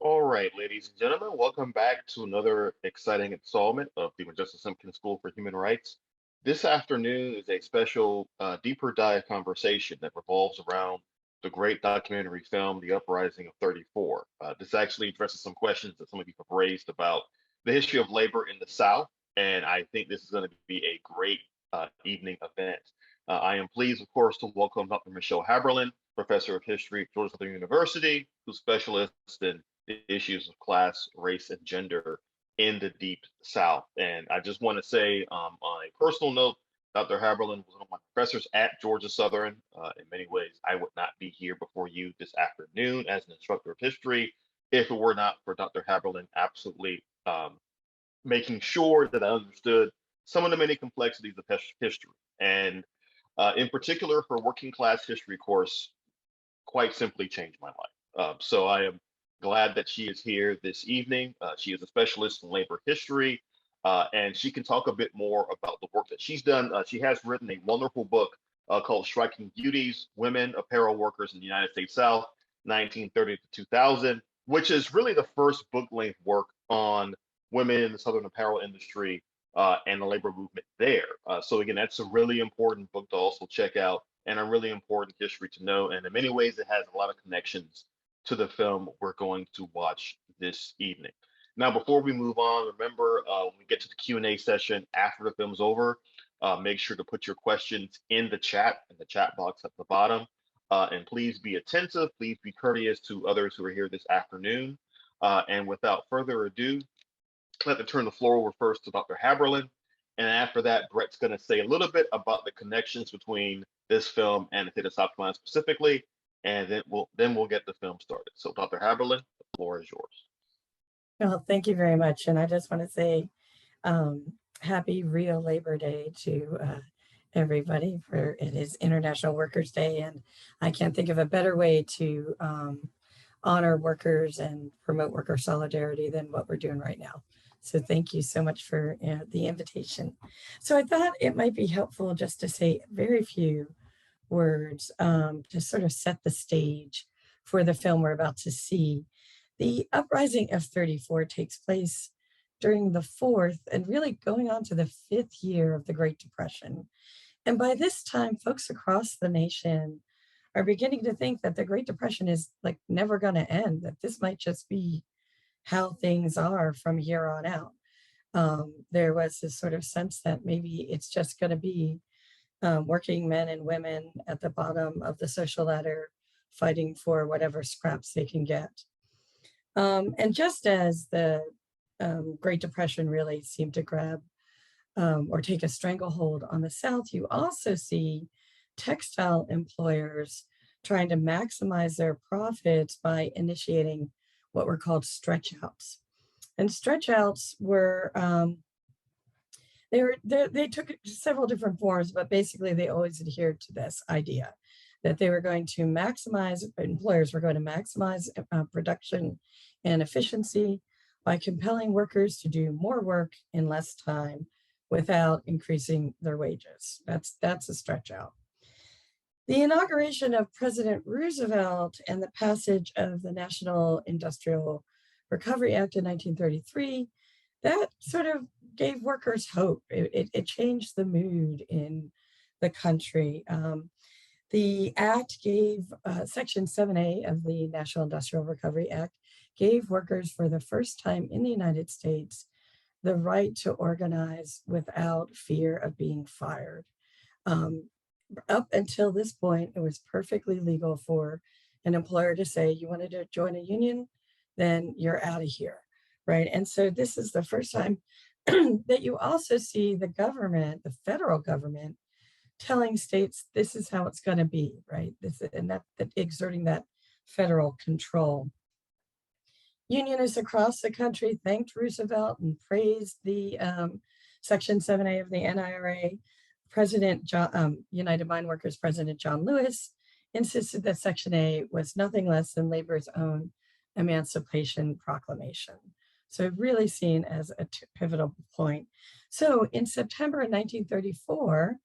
All right, ladies and gentlemen, welcome back to another exciting installment of the Majestic Simpkins School for Human Rights. This afternoon is a special deeper dive conversation that revolves around the great documentary film, The Uprising of 34. This actually addresses some questions that some of you have raised about the history of labor in the South, and I think this is going to be a great evening event. I am pleased, of course, to welcome Dr. Michelle Haberland, professor of history at Georgia Southern University, who's specialist in the issues of class, race, and gender in the Deep South. And I just want to say, on a personal note, Dr. Haberland was one of my professors at Georgia Southern. In many ways, I would not be here before you this afternoon as an instructor of history if it were not for Dr. Haberland absolutely making sure that I understood some of the many complexities of history. And in particular, her working class history course quite simply changed my life. So I am glad that she is here this evening. She is a specialist in labor history, and she can talk a bit more about the work that she's done. She has written a wonderful book called Striking Beauties, Women, Apparel Workers in the United States South, 1930 to 2000, which is really the first book-length work on women in the Southern apparel industry and the labor movement there. So again, that's a really important book to also check out and a really important history to know. And in many ways, it has a lot of connections to the film we're going to watch this evening. Now, before we move on, remember when we get to the Q&A session after the film's over, make sure to put your questions in the chat box at the bottom. And please be attentive, please be courteous to others who are here this afternoon. And without further ado, I'd like to turn the floor over first to Dr. Haberland. And after that, Brett's going to say a little bit about the connections between this film and the state of South Carolina specifically, and then we'll get the film started. So, Dr. Haberland, the floor is yours. Well, thank you very much. And I just want to say happy real Labor Day to everybody, for it is International Workers Day. And I can't think of a better way to honor workers and promote worker solidarity than what we're doing right now. So thank you so much for the invitation. So I thought it might be helpful just to say very few words to sort of set the stage for the film we're about to see. The Uprising of 34 takes place during the fourth and really going on to the fifth year of the Great Depression. And by this time, folks across the nation are beginning to think that the Great Depression is like never going to end, that this might just be how things are from here on out. There was this sort of sense that maybe it's just going to be working men and women at the bottom of the social ladder fighting for whatever scraps they can get. And just as the Great Depression really seemed to grab or take a stranglehold on the South, you also see textile employers trying to maximize their profits by initiating what were called stretch outs. And stretch outs were, they took several different forms, but basically they always adhered to this idea that they were going to maximize, employers were going to maximize production and efficiency by compelling workers to do more work in less time without increasing their wages. That's a stretch out. The inauguration of President Roosevelt and the passage of the National Industrial Recovery Act in 1933, that sort of gave workers hope. It changed the mood in the country. The act gave, Section 7A of the National Industrial Recovery Act gave workers for the first time in the United States the right to organize without fear of being fired. Up until this point, it was perfectly legal for an employer to say, you wanted to join a union, then you're out of here, right? And so this is the first time that you also see the government, the federal government, telling states this is how it's going to be, right? That exerting that federal control. Unionists across the country thanked Roosevelt and praised the Section 7A of the NIRA. United Mine Workers President John Lewis insisted that Section A was nothing less than labor's own emancipation proclamation. So really seen as a pivotal point. So in September of 1934,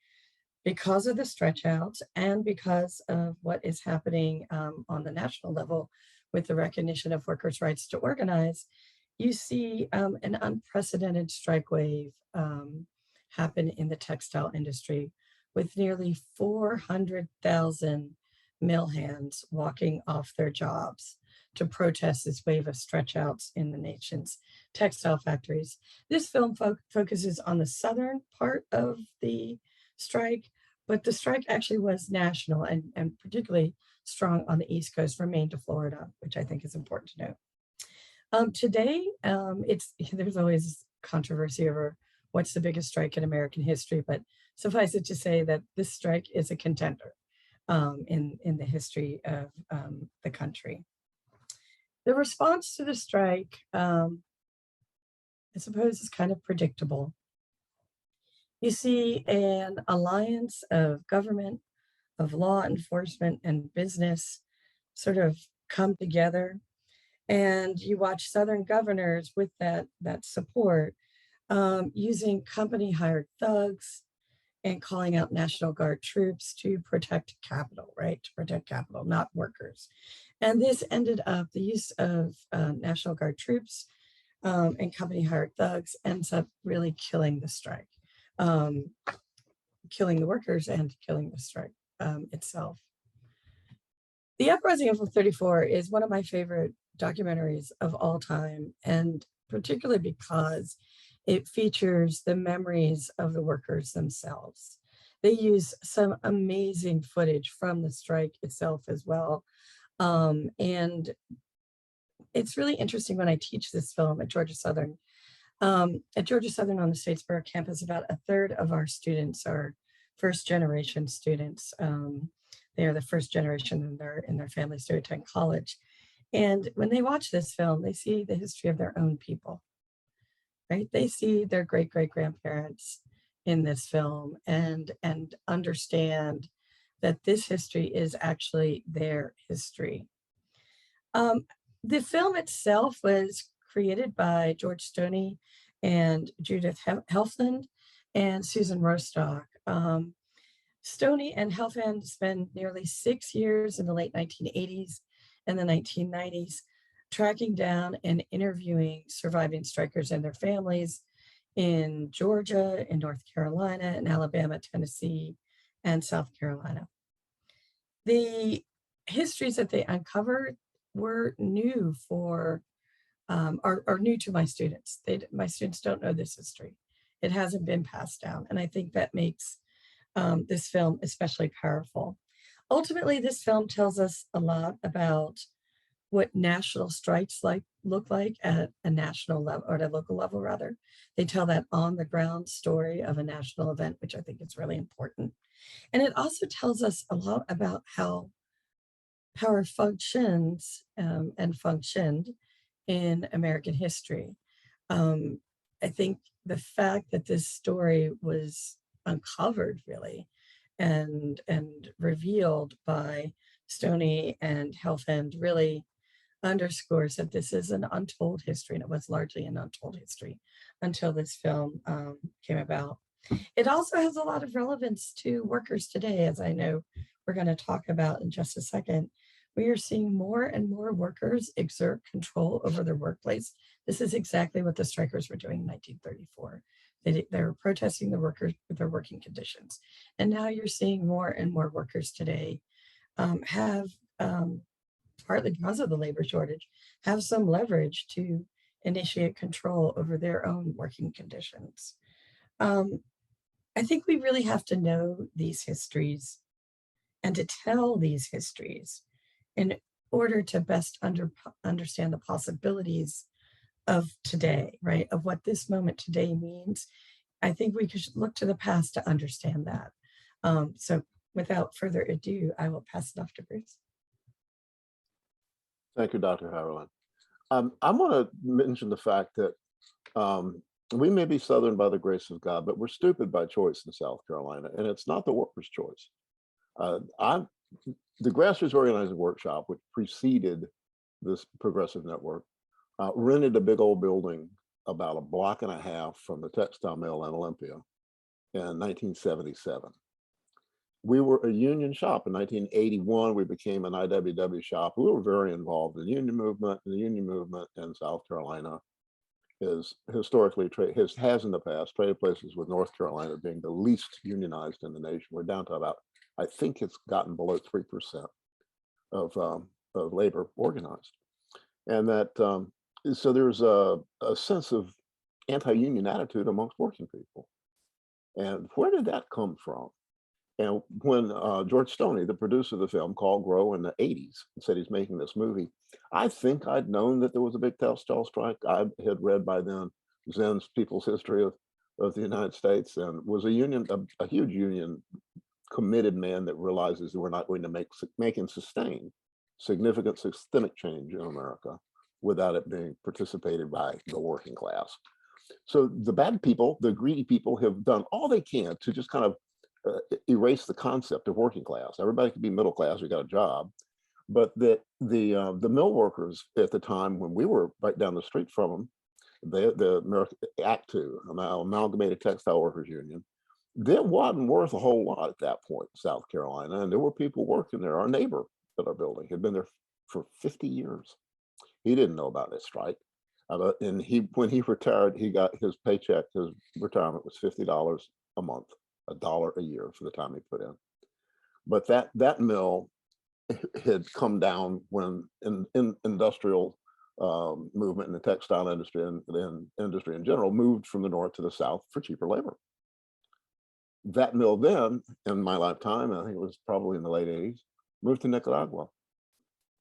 because of the stretch outs and because of what is happening on the national level with the recognition of workers' rights to organize, you see an unprecedented strike wave happen in the textile industry, with nearly 400,000 mill hands walking off their jobs to protest this wave of stretch outs in the nation's textile factories. This film focuses on the southern part of the strike, but the strike actually was national and particularly strong on the East Coast from Maine to Florida, which I think is important to note. Today, there's always controversy over what's the biggest strike in American history, but suffice it to say that this strike is a contender in the history of the country. The response to the strike, I suppose, is kind of predictable. You see an alliance of government, of law enforcement, and business sort of come together. And you watch Southern governors with that support using company hired thugs and calling out National Guard troops to protect capital, right? To protect capital, not workers. And this ended up, the use of National Guard troops and company hired thugs ends up really killing the strike, killing the workers and killing the strike itself. The Uprising of 34 is one of my favorite documentaries of all time, and particularly because it features the memories of the workers themselves. They use some amazing footage from the strike itself as well. And it's really interesting when I teach this film at Georgia Southern. At Georgia Southern on the Statesboro campus, about a third of our students are first generation students. They are the first generation in their families to attend college. And when they watch this film, they see the history of their own people, right? They see their great-great-grandparents in this film and understand that this history is actually their history. The film itself was created by George Stoney and Judith Helfand and Susan Rostock. Stoney and Helfand spent nearly 6 years in the late 1980s and the 1990s tracking down and interviewing surviving strikers and their families in Georgia, in North Carolina, in Alabama, Tennessee, and South Carolina. The histories that they uncovered were new for, are new to my students. My students don't know this history. It hasn't been passed down. And I think that makes this film especially powerful. Ultimately, this film tells us a lot about what national strikes look like at a national level, or at a local level rather. They tell that on the ground story of a national event, which I think is really important. And it also tells us a lot about how power functions and functioned in American history. I think the fact that this story was uncovered really and revealed by Stoney and Helfand really underscores that this is an untold history, and it was largely an untold history until this film came about. It also has a lot of relevance to workers today, as I know we're going to talk about in just a second. We are seeing more and more workers exert control over their workplace. This is exactly what the strikers were doing in 1934. They were protesting the workers with their working conditions. And now you're seeing more and more workers today have, partly because of the labor shortage, have some leverage to initiate control over their own working conditions. I think we really have to know these histories and to tell these histories in order to best understand the possibilities of today, right? Of what this moment today means. I think we could look to the past to understand that. So without further ado, I will pass it off to Bruce. Thank you, Dr. Haberland. I want to mention the fact that we may be Southern by the grace of God, but we're stupid by choice in South Carolina, and it's not the workers' choice. The Grassroots Organizing Workshop, which preceded this progressive network, rented a big old building about a block and a half from the textile mill in Olympia in 1977. we were a union shop. In 1981, we became an IWW shop. We were very involved in the union movement. And the union movement in South Carolina is historically has in the past traded places with North Carolina being the least unionized in the nation. We're down to about, I think it's gotten below 3% of labor organized. And that, so there's a sense of anti-union attitude amongst working people. And where did that come from? And when George Stoney, the producer of the film, called Grow in the 80s and said he's making this movie, I think I'd known that there was a big textile strike. I had read by then Zen's People's History of the United States, and was a huge union committed man that realizes that we're not going to make and sustain significant systemic change in America without it being participated by the working class. So the bad people, the greedy people, have done all they can to just kind of erase the concept of working class. Everybody can be middle class, we got a job. But that the mill workers at the time when we were right down the street from them, the American Act II, Amalgamated Textile Workers Union, that wasn't worth a whole lot at that point in South Carolina. And there were people working there. Our neighbor at our building had been there for 50 years. He didn't know about this strike. And when he retired, he got his paycheck, his retirement was $50 a month, $1 a year for the time he put in. But that mill had come down when in industrial movement in the textile industry and industry in general moved from the north to the south for cheaper labor. That mill then, in my lifetime, I think it was probably in the late 80s, moved to Nicaragua.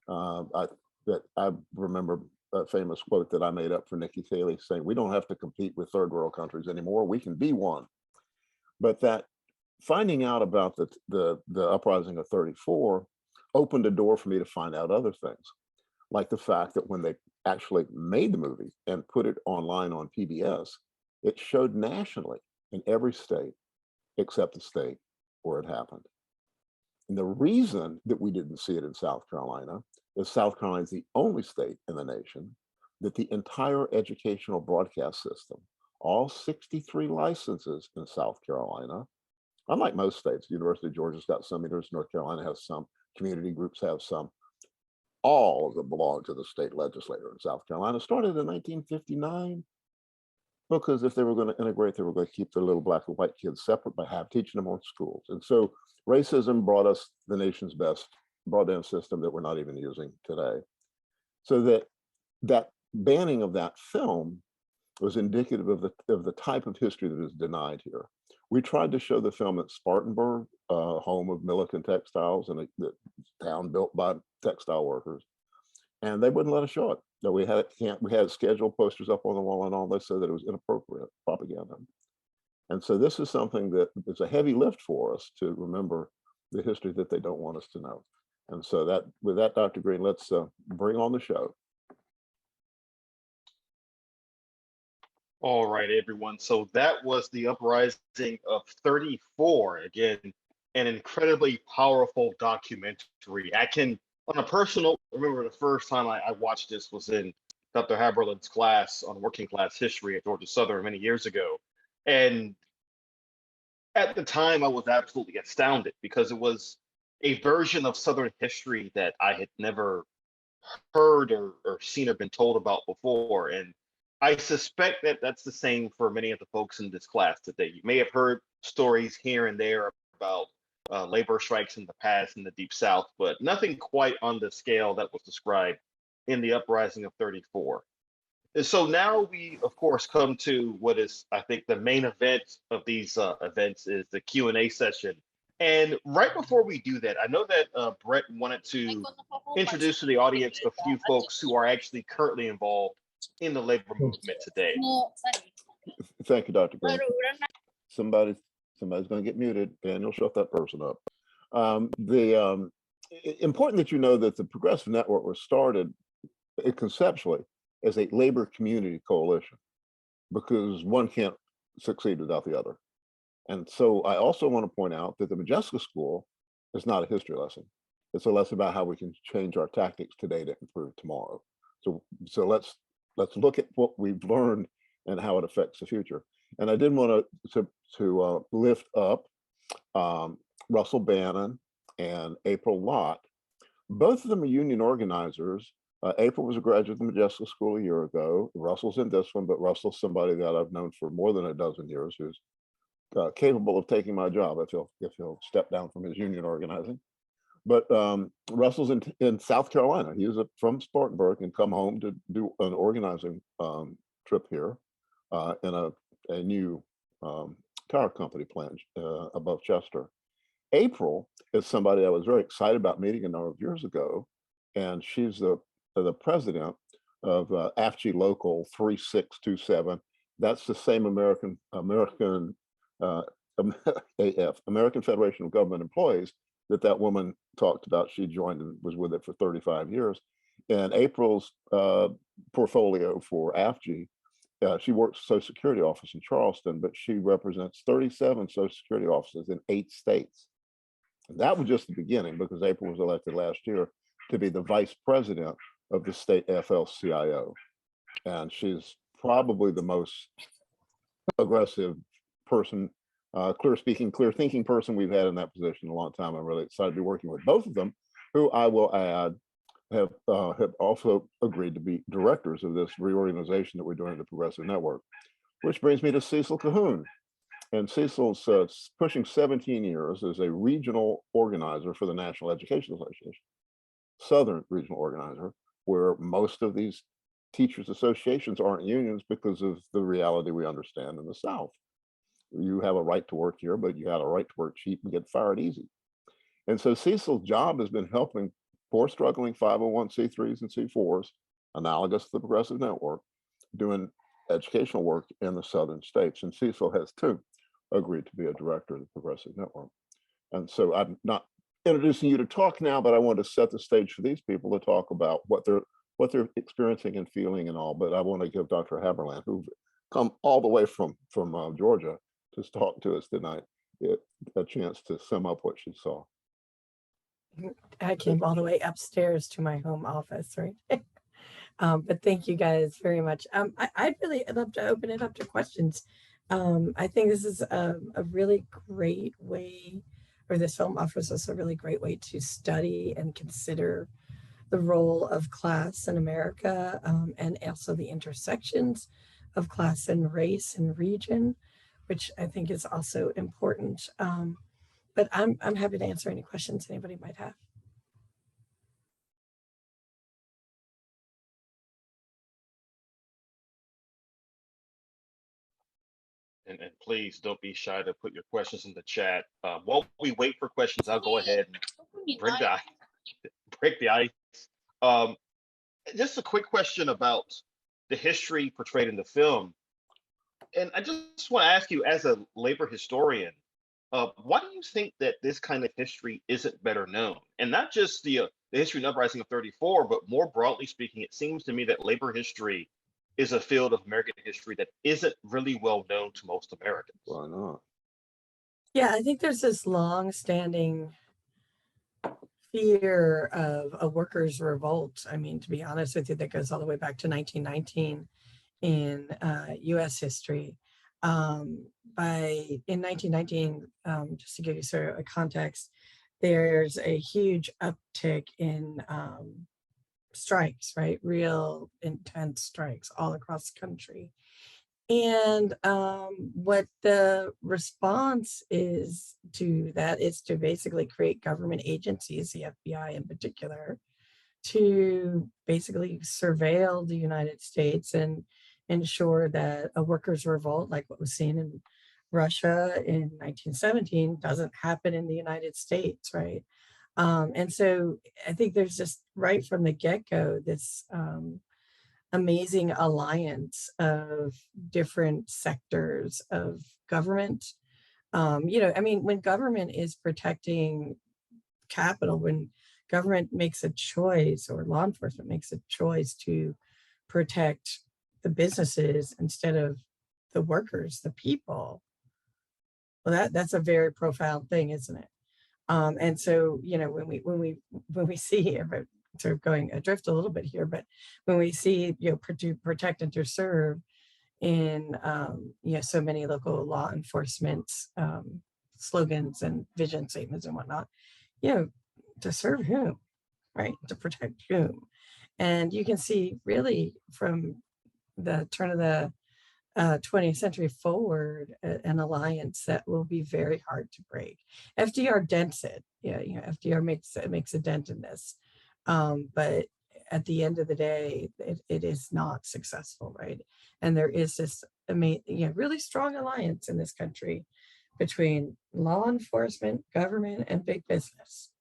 I remember a famous quote that I made up for Nikki Haley saying, "We don't have to compete with third world countries anymore. We can be one." But that finding out about the uprising of 34 opened a door for me to find out other things, like the fact that when they actually made the movie and put it online on PBS, it showed nationally in every state except the state where it happened. And the reason that we didn't see it in South Carolina is South Carolina is the only state in the nation that the entire educational broadcast system, all 63 licenses in South Carolina, unlike most states, the University of Georgia's got some, University of North Carolina has some, community groups have some, all of them belong to the state legislature in South Carolina, started in 1959. Because if they were going to integrate, they were going to keep the little black and white kids separate by teaching them on schools. And so racism brought us the nation's best broadband system that we're not even using today. So that banning of that film was indicative of the type of history that is denied here. We tried to show the film at Spartanburg, home of Milliken Textiles, and the town built by textile workers, and they wouldn't let us show it. No, we had scheduled posters up on the wall and all. They said that it was inappropriate propaganda. And so this is something that is a heavy lift for us to remember the history that they don't want us to know. And so with that, Dr. Green, let's bring on the show. All right, everyone. So that was the Uprising of 34. Again, an incredibly powerful documentary. On a personal, I remember the first time I watched this was in Dr. Haberland's class on working class history at Georgia Southern many years ago. And at the time, I was absolutely astounded because it was a version of Southern history that I had never heard or seen or been told about before. And I suspect that that's the same for many of the folks in this class today. You may have heard stories here and there about labor strikes in the past in the Deep South, but nothing quite on the scale that was described in the Uprising of 34. And so now we, of course, come to what is, I think, the main event of these events is the Q&A session. And right before we do that, I know that Brett wanted to introduce to the audience a few folks who are actually currently involved in the labor movement today. Thank you, Dr. Green. Somebody's going to get muted. Daniel, shut that person up. Important that you know that the Progressive Network was started conceptually as a labor community coalition because one can't succeed without the other. And so I also want to point out that the Majeska School is not a history lesson. It's a lesson about how we can change our tactics today to improve tomorrow. So let's look at what we've learned and how it affects the future. And I did want to lift up Russell Bannon and April Lott. Both of them are union organizers. April was a graduate of the Majestic School a year ago. Russell's in this one, but Russell's somebody that I've known for more than a dozen years who's capable of taking my job if he'll step down from his union organizing. But Russell's in South Carolina. He was from Spartanburg and come home to do an organizing trip here in a new tire company plant above Chester. April is somebody I was very excited about meeting a number of years ago, and she's the president of AFG Local 3627. That's the same American Federation of Government Employees that woman talked about. She joined and was with it for 35 years. And April's portfolio for AFG, she works Social Security office in Charleston, but she represents 37 Social Security offices in 8 states. And that was just the beginning, because April was elected last year to be the vice president of the state FL-CIO. And she's probably the most aggressive person, clear-speaking, clear-thinking person we've had in that position in a long time. I'm really excited to be working with both of them, who I will add have also agreed to be directors of this reorganization that we're doing at the Progressive Network. Which brings me to Cecil Cahoon. And Cecil's pushing 17 years as a regional organizer for the National Education Association, Southern regional organizer, where most of these teachers associations aren't unions because of the reality we understand in the South. You have a right to work here, but you have a right to work cheap and get fired easy. And so Cecil's job has been helping poor struggling 501c3s and C4s, analogous to the Progressive Network, doing educational work in the Southern states. And Cecil has too agreed to be a director of the Progressive Network. And so I'm not introducing you to talk now, but I want to set the stage for these people to talk about what they're experiencing and feeling and all. But I want to give Dr. Haberland, who's come all the way from Georgia to talk to us tonight, a chance to sum up what she saw. I came all the way upstairs to my home office, right? But thank you guys very much. I'd really love to open it up to questions. I think this is a really great way, or this film offers us a really great way to study and consider the role of class in America, and also the intersections of class and race and region, which I think is also important. But I'm happy to answer any questions anybody might have. And please don't be shy to put your questions in the chat. While we wait for questions, I'll go ahead and break the ice. Just a quick question about the history portrayed in the film. And I just want to ask you, as a labor historian, why do you think that this kind of history isn't better known? And not just the history of Uprising of 34, but more broadly speaking, it seems to me that labor history is a field of American history that isn't really well known to most Americans. Why not? Yeah, I think there's this long-standing fear of a workers' revolt. I mean, to be honest with you, that goes all the way back to 1919 in U.S. history. In 1919, just to give you sort of a context, there's a huge uptick in strikes, right? Real intense strikes all across the country. And what the response is to that is to basically create government agencies, the FBI in particular, to basically surveil the United States and ensure that a workers' revolt, like what was seen in Russia in 1917, doesn't happen in the United States, right? And so I think there's just right from the get-go this amazing alliance of different sectors of government. I mean, when government is protecting capital, when government makes a choice, or law enforcement makes a choice to protect the businesses instead of the workers, the people, well, that's a very profound thing, isn't it? And so, when we see, sort of going adrift a little bit here, but when we see, to protect and to serve in, so many local law enforcement slogans and vision statements and whatnot, to serve whom, right? To protect whom. And you can see really from the turn of the 20th century forward, an alliance that will be very hard to break. FDR dents it. FDR makes a dent in this. But at the end of the day, it is not successful, right? And there is this really strong alliance in this country between law enforcement, government, and big business.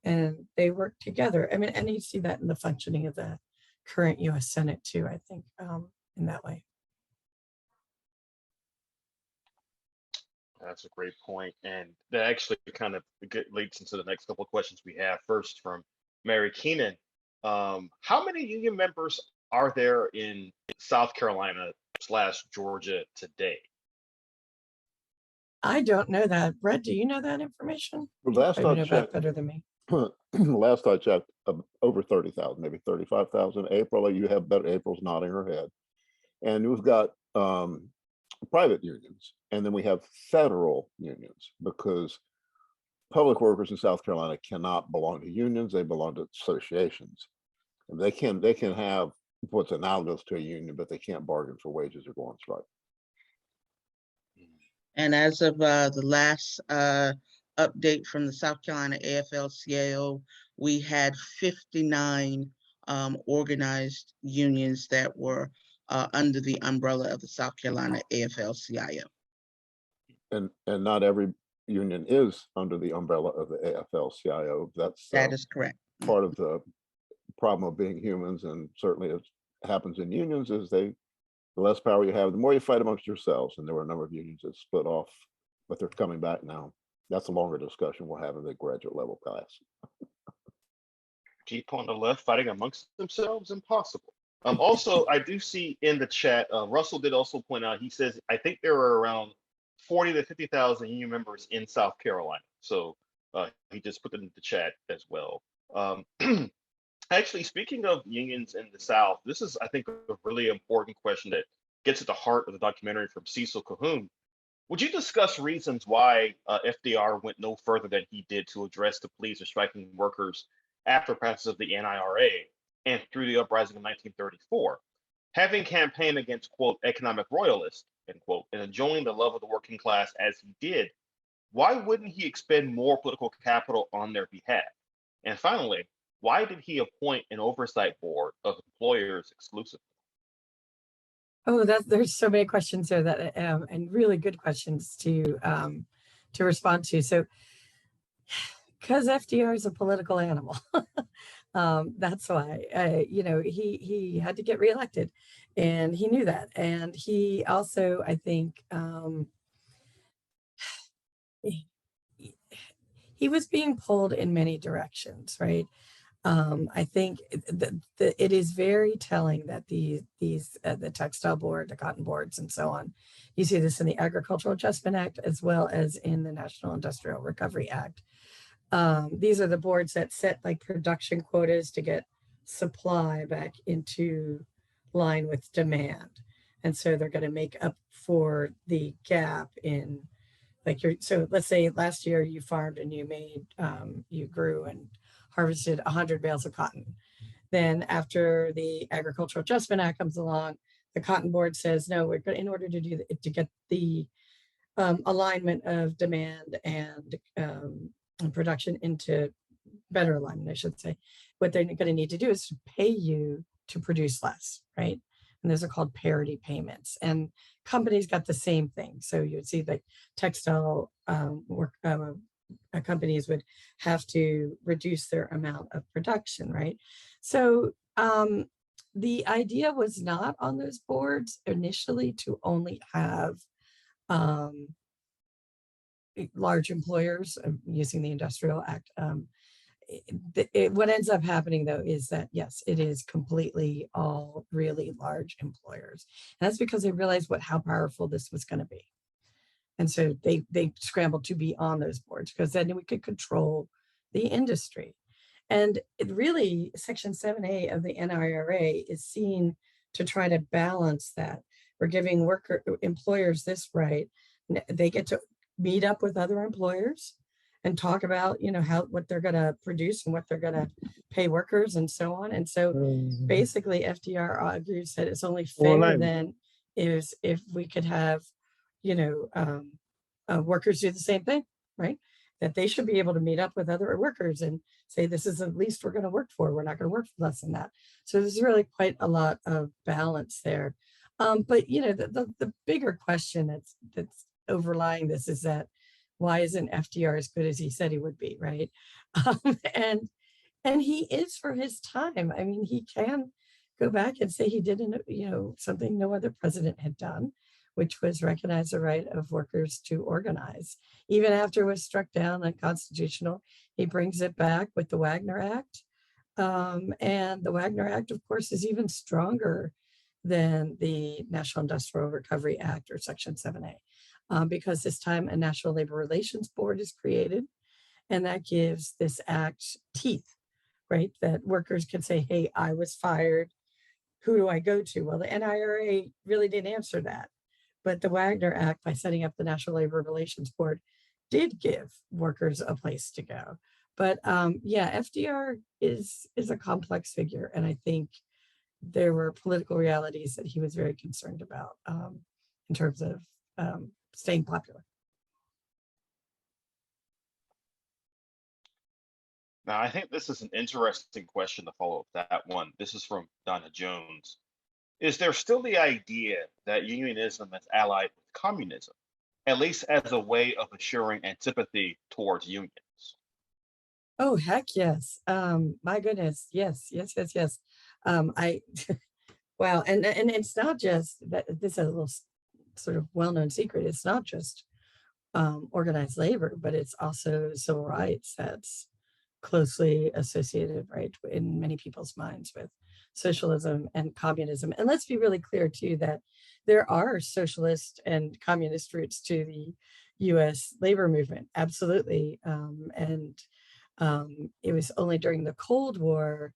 And they work together. I mean, and you see that in the functioning of the current US Senate too, I think, in that way. That's a great point. And that actually kind of leads into the next couple of questions we have. First from Mary Keenan. How many union members are there in South Carolina / Georgia today? I don't know that. Brett, do you know that information? Well, last You I know that checked, better than me. last I checked, over 30,000, maybe 35,000. April, you have better. April's nodding her head. And we've got private unions, and then we have federal unions, because public workers in South Carolina cannot belong to unions; they belong to associations. And they can have what's analogous to a union, but they can't bargain for wages or go on strike. And as of the last update from the South Carolina AFL-CIO, we had 59 organized unions that were under the umbrella of the South Carolina AFL-CIO. And not every union is under the umbrella of the AFL-CIO. That is correct. Part of the problem of being humans, and certainly it happens in unions, is the less power you have, the more you fight amongst yourselves. And there were a number of unions that split off, but they're coming back now. That's a longer discussion we'll have in the graduate level class. People on the left fighting amongst themselves? Impossible. Also, I do see in the chat, Russell did also point out, he says, I think there are around 40 to 50,000 union members in South Carolina. So he just put it in the chat as well. Actually, speaking of unions in the South, this is, I think, a really important question that gets at the heart of the documentary from Cecil Cahoon. Would you discuss reasons why FDR went no further than he did to address the pleas of striking workers after passage of the NIRA and through the uprising of 1934? Having campaigned against, quote, economic royalists, end quote, and enjoying the love of the working class as he did, why wouldn't he expend more political capital on their behalf? And finally, why did he appoint an oversight board of employers exclusively? Oh, there's so many questions there that and really good questions to respond to. So, because FDR is a political animal, that's why he had to get reelected, and he knew that. And he also, I think, he was being pulled in many directions, right? I think it is very telling that the textile board, the cotton boards, and so on. You see this in the Agricultural Adjustment Act as well as in the National Industrial Recovery Act. These are the boards that set like production quotas to get supply back into line with demand, and so they're going to make up for the gap in so let's say last year you farmed and you made you grew and harvested 100 bales of cotton. Then after the Agricultural Adjustment Act comes along, the Cotton Board says, no, we're going, in order to do to get the alignment of demand and production into better alignment, I should say, what they're going to need to do is to pay you to produce less, right? And those are called parity payments. And companies got the same thing. So you would see like textile companies would have to reduce their amount of production, right? So the idea was not on those boards initially to only have large employers using the Industrial Act. What ends up happening though is that, yes, it is completely all really large employers. And that's because they realized how powerful this was going to be. And so they scrambled to be on those boards because then we could control the industry. And it really, Section 7A of the NIRA is seen to try to balance that. We're giving employers this right. They get to meet up with other employers and talk about, what they're going to produce and what they're going to pay workers and so on. And so basically FDR argues that it's only fair then if we could have, workers do the same thing, right? That they should be able to meet up with other workers and say, this is the least we're going to work for. We're not going to work for less than that. So there's really quite a lot of balance there. But the bigger question that's overlying this is that why isn't FDR as good as he said he would be, right? And he is for his time. I mean, he can go back and say he did, something no other president had done, which was recognize the right of workers to organize. Even after it was struck down unconstitutional, he brings it back with the Wagner Act. And the Wagner Act, of course, is even stronger than the National Industrial Recovery Act or Section 7A, because this time a National Labor Relations Board is created, and that gives this act teeth, right? That workers can say, hey, I was fired. Who do I go to? Well, the NIRA really didn't answer that. But the Wagner Act, by setting up the National Labor Relations Board, did give workers a place to go. But FDR is a complex figure. And I think there were political realities that he was very concerned about in terms of staying popular. Now, I think this is an interesting question to follow up that one. This is from Donna Jones. Is there still the idea that unionism is allied with communism, at least as a way of assuring antipathy towards unions? Oh, heck yes. My goodness. Yes. Wow. And it's not just that. This is a little sort of well-known secret. It's not just organized labor, but it's also civil rights that's closely associated, right, in many people's minds with socialism and communism. And let's be really clear too that there are socialist and communist roots to the U.S. labor movement, absolutely. It was only during the Cold War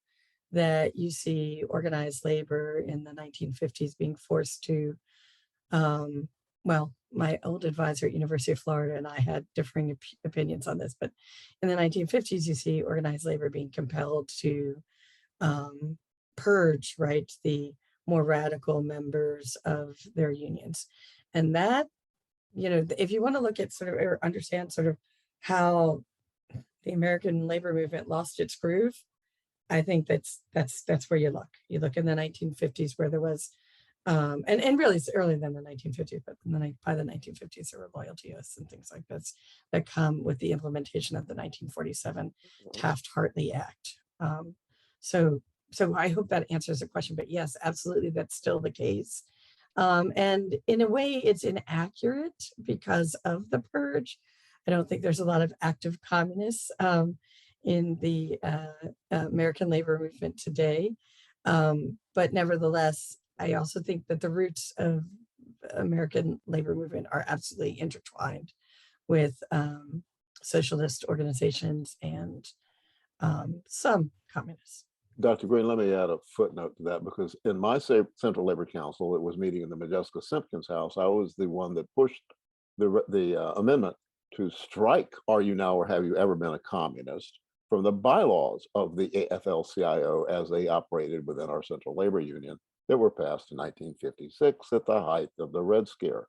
that you see organized labor in the 1950s being forced to, my old advisor at University of Florida and I had differing opinions on this, but in the 1950s, you see organized labor being compelled to purge, right, the more radical members of their unions. And that, if you want to look at sort of or understand sort of how the American labor movement lost its groove, I think that's where you look. You look in the 1950s where there was, and really it's earlier than the 1950s, but by the 1950s there were loyalty oaths and things like this that come with the implementation of the 1947 Taft-Hartley Act. So I hope that answers the question, but yes, absolutely, that's still the case. And in a way, it's inaccurate because of the purge. I don't think there's a lot of active communists in the American labor movement today. But nevertheless, I also think that the roots of American labor movement are absolutely intertwined with socialist organizations and some communists. Dr. Green, let me add a footnote to that, because in my Central Labor Council that was meeting in the Majeska Simpkins house, I was the one that pushed the amendment to strike "Are you now or have you ever been a communist" from the bylaws of the AFL-CIO as they operated within our Central Labor Union that were passed in 1956 at the height of the Red Scare.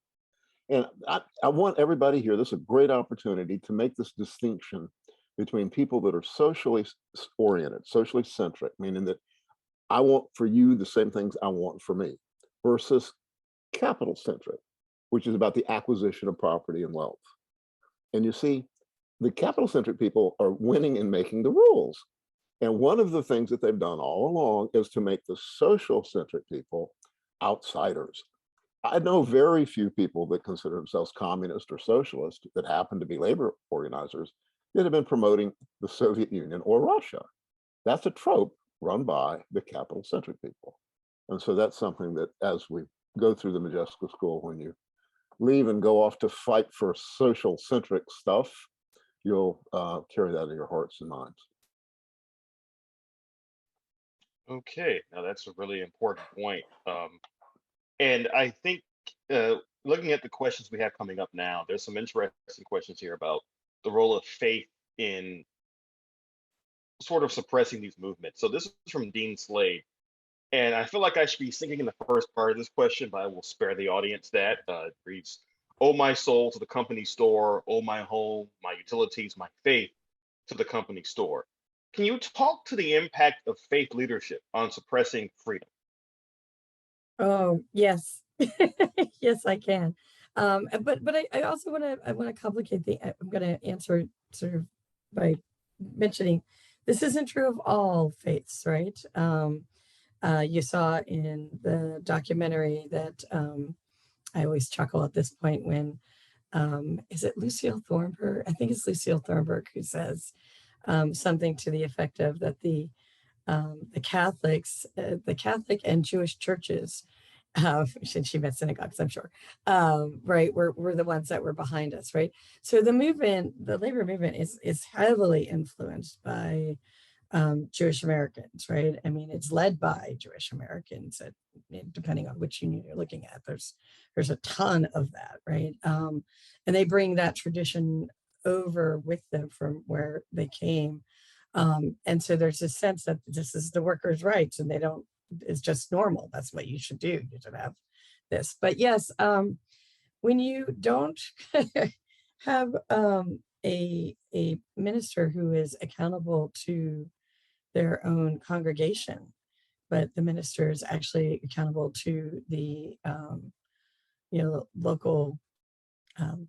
And I want everybody here, this is a great opportunity to make this distinction between people that are socially oriented, socially centric, meaning that I want for you the same things I want for me, versus capital centric, which is about the acquisition of property and wealth. And you see, the capital centric people are winning and making the rules. And one of the things that they've done all along is to make the social centric people outsiders. I know very few people that consider themselves communist or socialist that happen to be labor organizers that have been promoting the Soviet Union or Russia. That's a trope run by the capital centric people. And so that's something that as we go through the Majeska School, when you leave and go off to fight for social centric stuff, you'll carry that in your hearts and minds. Okay, now that's a really important point. And I think looking at the questions we have coming up now, there's some interesting questions here about the role of faith in sort of suppressing these movements. So this is from Dean Slade. And I feel like I should be singing in the first part of this question, but I will spare the audience that. It reads, "Oh, my soul to the company store. Oh, my home, my utilities, my faith to the company store." Can you talk to the impact of faith leadership on suppressing freedom? Oh, yes. Yes, I can. But I also I want to complicate I'm going to answer sort of by mentioning this isn't true of all faiths, right? You saw in the documentary that I always chuckle at this point when is it Lucille Thornburg? I think it's Lucille Thornburg who says something to the effect of that the Catholics, the Catholic and Jewish churches, since she meant synagogues, I'm sure, right, were the ones that were behind us, right? So the movement, the labor movement, is heavily influenced by Jewish Americans, right? I mean, it's led by Jewish Americans, depending on which union you're looking at. There's a ton of that, right? And they bring that tradition over with them from where they came. And so there's a sense that this is the workers' rights, and they don't. It's just normal. That's what you should do. You should have this. But yes, when you don't have a minister who is accountable to their own congregation, but the minister is actually accountable to the local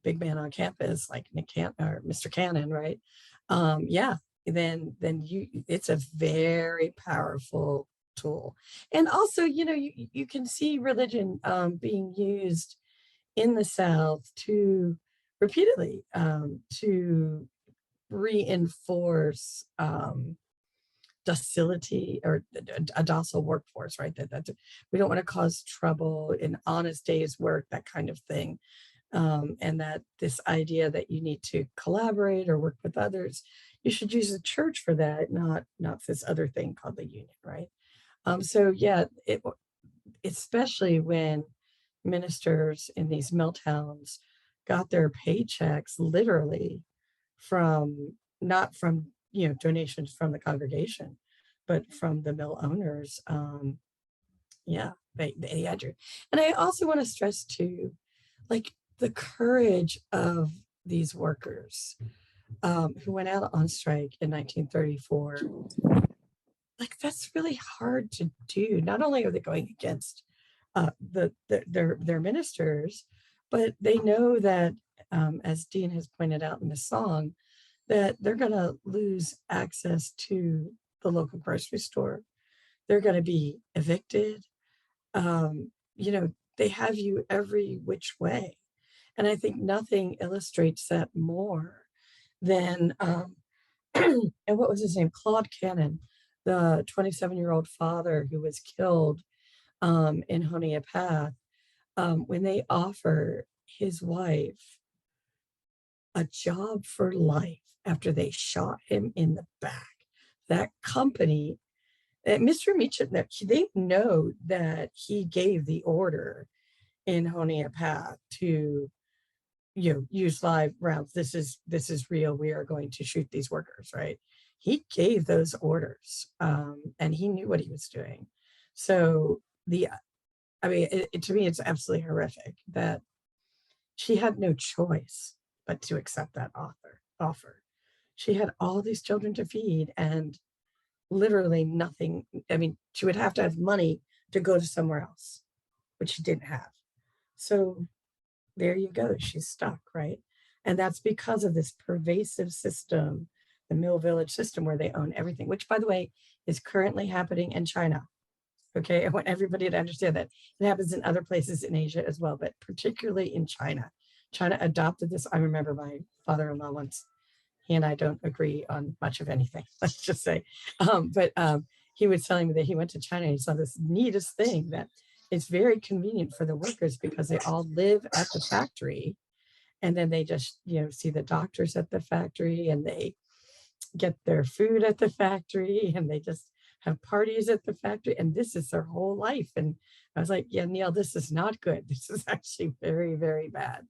big man on campus, like Nick or Mr. Cannon, right? Yeah, then it's a very powerful tool. And also, you can see religion being used in the South to repeatedly to reinforce docility or a docile workforce, right? That we don't want to cause trouble in honest days work, that kind of thing. And that this idea that you need to collaborate or work with others, you should use the church for that, not this other thing called the union, right? So yeah, especially when ministers in these mill towns got their paychecks literally from not from donations from the congregation, but from the mill owners. Yeah, they had you. And I also want to stress too, like the courage of these workers who went out on strike in 1934. Like that's really hard to do. Not only are they going against their ministers, but they know that, as Dean has pointed out in the song, that they're going to lose access to the local grocery store. They're going to be evicted. They have you every which way. And I think nothing illustrates that more than, and what was his name? Claude Cannon, the 27-year-old father who was killed in Honea Path, when they offer his wife a job for life after they shot him in the back. That company, Mr. Meacham, they know that he gave the order in Honea Path to use live rounds. This is real. We are going to shoot these workers, right? He gave those orders, and he knew what he was doing. So to me, it's absolutely horrific that she had no choice but to accept that offer. She had all these children to feed and literally nothing. I mean, she would have to have money to go to somewhere else, which she didn't have. So there you go. She's stuck, right? And that's because of this pervasive system, the Mill Village system, where they own everything, which, by the way, is currently happening in China. Okay, I want everybody to understand that it happens in other places in Asia as well, but particularly in China. China adopted this. I remember my father-in-law once, he and I don't agree on much of anything, let's just say. But he was telling me that he went to China and he saw this neatest thing that it's very convenient for the workers because they all live at the factory. And then they just, see the doctors at the factory and they get their food at the factory and they just have parties at the factory, and this is their whole life. And I was like, yeah, Neil, this is not good. This is actually very, very bad,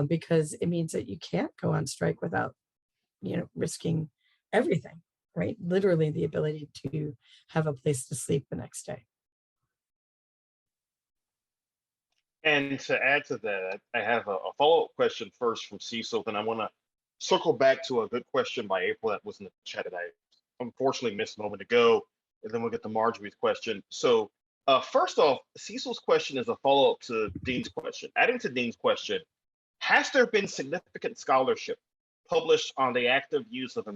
because it means that you can't go on strike without, risking everything, right? Literally the ability to have a place to sleep the next day. And to add to that, I have a follow-up question first from Cecil, then I want to circle back to a good question by April that was in the chat that I unfortunately missed a moment ago, and then we'll get to Marjorie's question. So first off, Cecil's question is a follow-up to Dean's question. Adding to Dean's question, has there been significant scholarship published on the active use of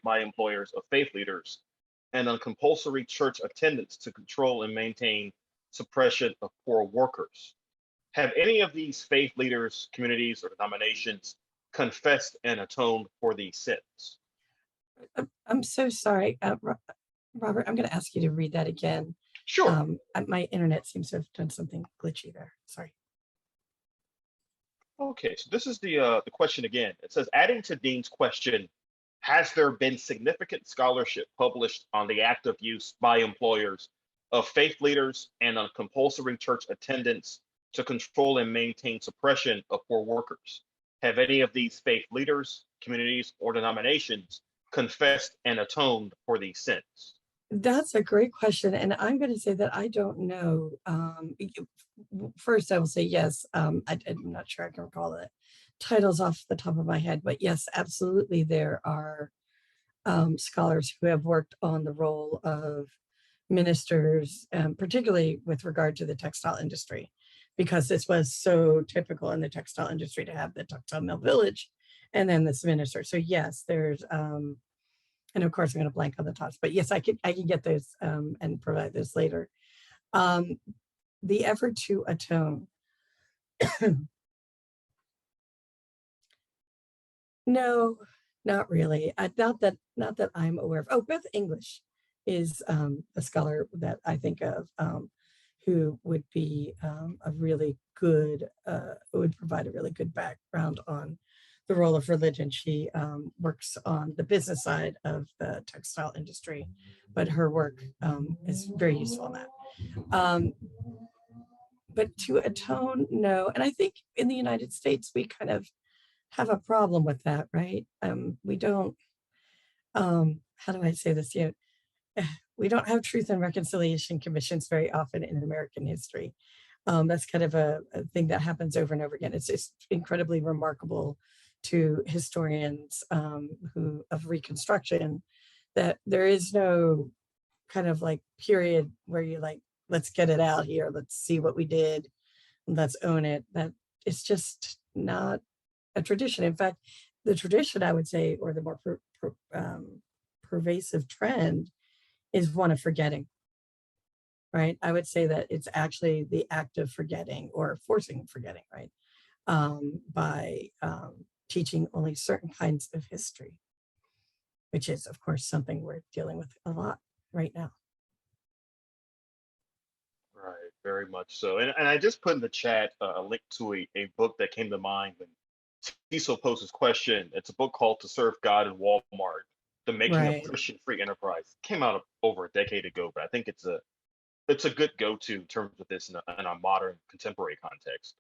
by employers of faith leaders and on compulsory church attendance to control and maintain suppression of poor workers? Have any of these faith leaders, communities, or denominations confessed and atoned for these sins? I'm so sorry, Robert, I'm going to ask you to read that again. Sure. My internet seems to have done something glitchy there. Sorry. Okay, so this is the question again. It says, adding to Dean's question, has there been significant scholarship published on the active use by employers of faith leaders and on compulsory church attendance to control and maintain suppression of poor workers? Have any of these faith leaders, communities, or denominations confessed and atoned for these sins? That's a great question. And I'm going to say that I don't know. First, I will say yes. I'm not sure I can recall the titles off the top of my head, but yes, absolutely. There are scholars who have worked on the role of ministers, particularly with regard to the textile industry, because this was so typical in the textile industry to have the textile mill village and then this minister. So yes, there's, and of course I'm going to blank on the tops, but yes, I can get those and provide those later. The effort to atone. No, not really. Not that I'm aware of. Oh, Beth English is a scholar that I think of, who would be a really good, would provide a really good background on the role of religion. She works on the business side of the textile industry, but her work is very useful in that. But to atone, no. And I think in the United States, we kind of have a problem with that, right? We don't, how do I say this? We don't have truth and reconciliation commissions very often in American history. That's kind of a thing that happens over and over again. It's just incredibly remarkable to historians of Reconstruction that there is no kind of like period where you like, let's get it out here. Let's see what we did. Let's own it. That it's just not a tradition. In fact, the tradition, I would say, or the more pervasive trend is one of forgetting, right? I would say that it's actually the act of forgetting or forcing forgetting, right? By teaching only certain kinds of history, which is, of course, something we're dealing with a lot right now. Right, very much so. And I just put in the chat a link to a book that came to mind when Cecil posed his question. It's a book called To Serve God in Walmart, The Making Right. of Christian Free Enterprise. It came out over a decade ago, but I think it's a good go-to in terms of this in a modern contemporary context.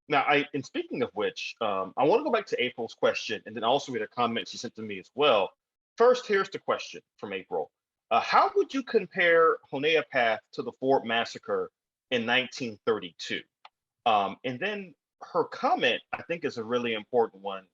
Now, in speaking of which, I want to go back to April's question and then also read a comment she sent to me as well. First, here's the question from April. How would you compare Honea Path to the Ford Massacre in 1932? And then her comment, I think, is a really important one.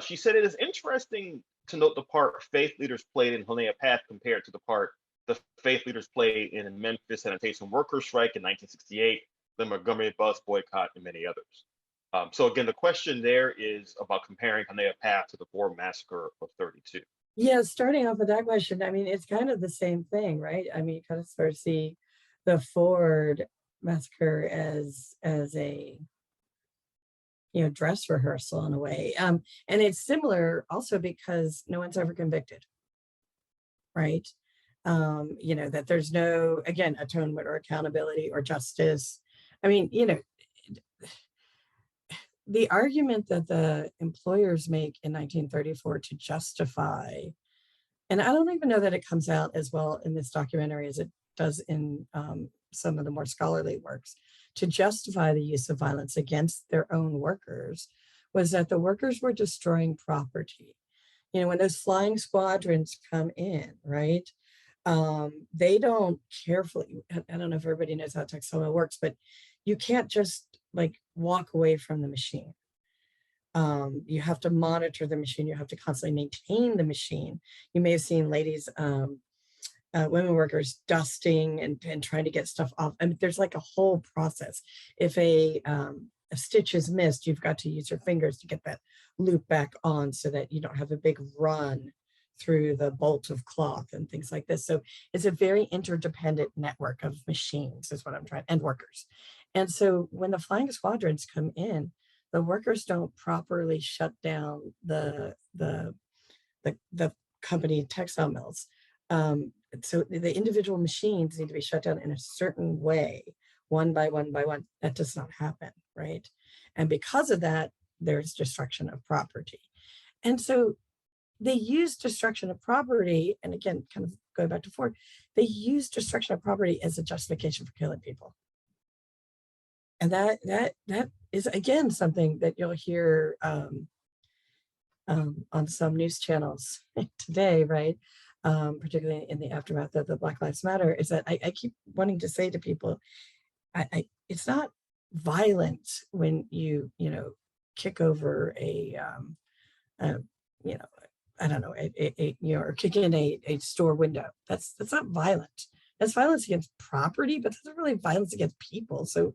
She said, it is interesting to note the part faith leaders played in Honea Path compared to the part the faith leaders played in the Memphis sanitation workers strike in 1968, the Montgomery bus boycott, and many others. So again, the question there is about comparing Honea Path to the Ford Massacre of 32. Yeah, starting off with that question, I mean, it's kind of the same thing, right? I mean, you kind of sort of see the Ford Massacre as a dress rehearsal in a way, and it's similar also because no one's ever convicted, right? That there's no, again, atonement or accountability or justice. I mean, the argument that the employers make in 1934 to justify And I don't even know that it comes out as well in this documentary as it does in some of the more scholarly works, to justify the use of violence against their own workers, was that the workers were destroying property. You know, when those flying squadrons come in, right? They don't carefully, I don't know if everybody knows how textile works, but you can't just like walk away from the machine. You have to monitor the machine. You have to constantly maintain the machine. You may have seen ladies, women workers dusting and trying to get stuff off. I mean, there's like a whole process. If a stitch is missed, you've got to use your fingers to get that loop back on so that you don't have a big run through the bolt of cloth and things like this. So it's a very interdependent network of machines is what I'm trying, and workers. And so when the flying squadrons come in, the workers don't properly shut down the company textile mills. So the individual machines need to be shut down in a certain way, one by one by one. That does not happen, right? And because of that, there's destruction of property. And so they use destruction of property, and again, kind of going back to Ford, they use destruction of property as a justification for killing people. And that is, again, something that you'll hear on some news channels today, right? Particularly in the aftermath of the Black Lives Matter, is that I keep wanting to say to people, it's not violent when you kick over a I don't know, or kick in a store window. That's not violent. That's violence against property, but that's not really violence against people. So,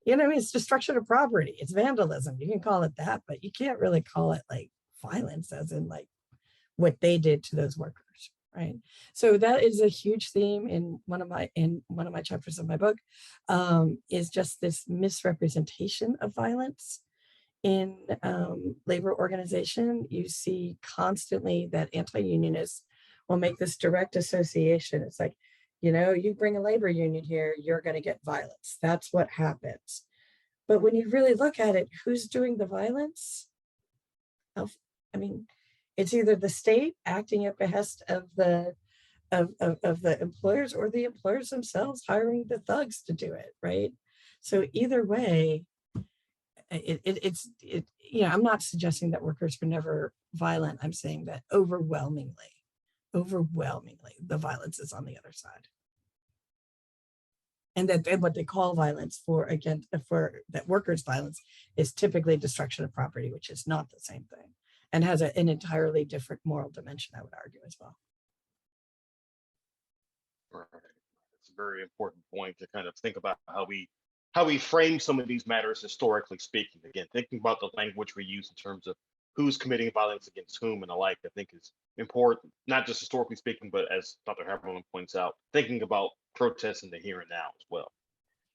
it's destruction of property. It's vandalism. You can call it that, but you can't really call it like violence as in like what they did to those workers, right? So that is a huge theme in one of my chapters of my book, is just this misrepresentation of violence in labor organization. You see constantly that anti-unionists will make this direct association. It's like, you bring a labor union here, you're going to get violence. That's what happens. But when you really look at it, who's doing the violence? I mean, it's either the state acting at behest of the employers, or the employers themselves hiring the thugs to do it, right? So either way, I'm not suggesting that workers were never violent. I'm saying that overwhelmingly, the violence is on the other side. And that what they call violence for that workers' violence is typically destruction of property, which is not the same thing and has an entirely different moral dimension, I would argue as well. Right. It's a very important point to kind of think about how we frame some of these matters historically speaking. Again, thinking about the language we use in terms of who's committing violence against whom and the like, I think is important, not just historically speaking, but as Dr. Haberland points out, thinking about protests in the here and now as well.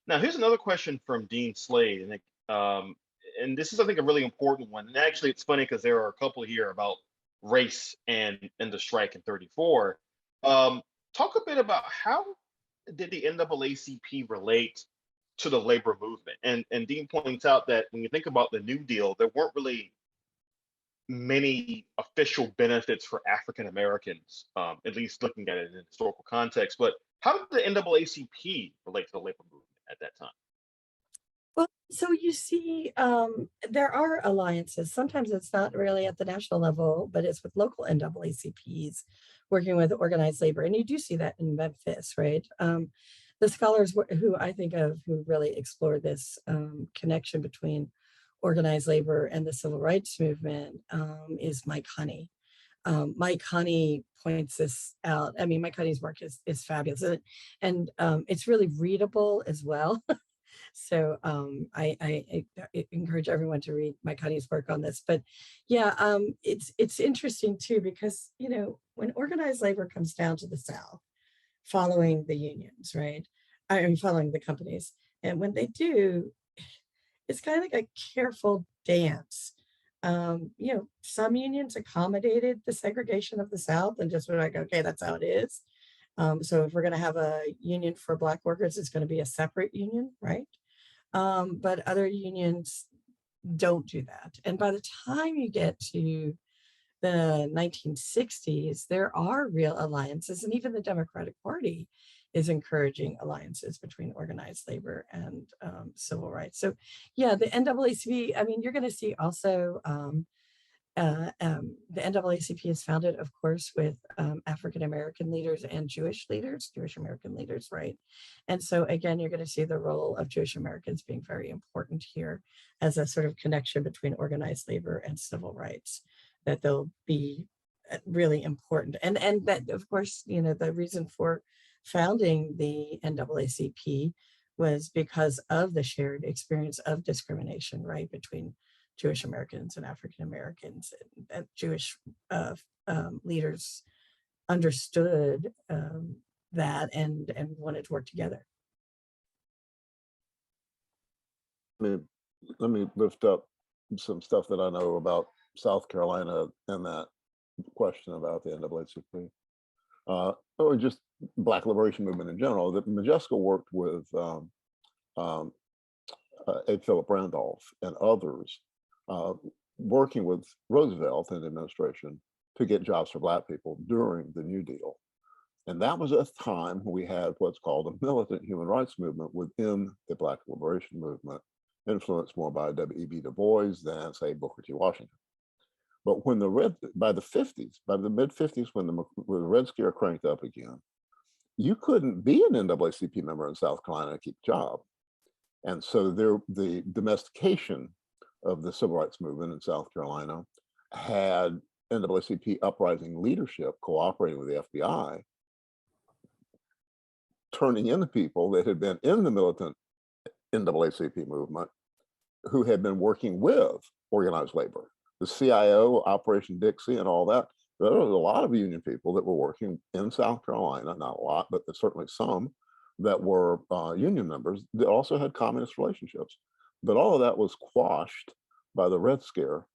Now, here's another question from Dean Slade, and this is, I think, a really important one. And actually, it's funny because there are a couple here about race and the strike in 34. Talk a bit about how did the NAACP relate to the labor movement? And Dean points out that when you think about the New Deal, there weren't really many official benefits for African Americans, at least looking at it in historical context. But how did the NAACP relate to the labor movement at that time? Well, so you see, there are alliances. Sometimes it's not really at the national level, but it's with local NAACPs working with organized labor. And you do see that in Memphis, right? The scholars who I think of who really explore this connection between organized labor and the civil rights movement is Mike Honey. Mike Honey points this out. I mean, Mike Honey's work is fabulous, and it's really readable as well. So I encourage everyone to read Mike Honey's work on this. But yeah, it's interesting too, because when organized labor comes down to the South, following the unions, right? I mean, following the companies, and when they do, it's kind of like a careful dance. Some unions accommodated the segregation of the South and just were like, okay, that's how it is. So if we're going to have a union for Black workers, it's going to be a separate union, right? But other unions don't do that. And by the time you get to the 1960s, there are real alliances, and even the Democratic Party is encouraging alliances between organized labor and civil rights. So yeah, the NAACP, I mean, you're going to see also the NAACP is founded, of course, with African-American leaders and Jewish leaders, Jewish American leaders, right? And so again, you're going to see the role of Jewish Americans being very important here as a sort of connection between organized labor and civil rights, that they'll be really important. And that, of course, you know, the reason for founding the NAACP was because of the shared experience of discrimination, right, between Jewish Americans and African Americans, and Jewish leaders understood that and wanted to work together. Let me lift up some stuff that I know about South Carolina and that question about the NAACP, or just Black liberation movement in general. That Majeska worked with A. Philip Randolph and others, working with Roosevelt and the administration to get jobs for Black people during the New Deal. And that was a time when we had what's called a militant human rights movement within the Black liberation movement, influenced more by W.E.B. Du Bois than, say, Booker T. Washington. But when by the 50s, by the mid-50s, when the Red Scare cranked up again, you couldn't be an NAACP member in South Carolina and keep a job. And so the domestication of the civil rights movement in South Carolina had NAACP uprising leadership cooperating with the FBI, turning into people that had been in the militant NAACP movement who had been working with organized labor. The CIO, Operation Dixie, and all that. There was a lot of union people that were working in South Carolina, not a lot, but certainly some that were union members that also had communist relationships. But all of that was quashed by the Red Scare.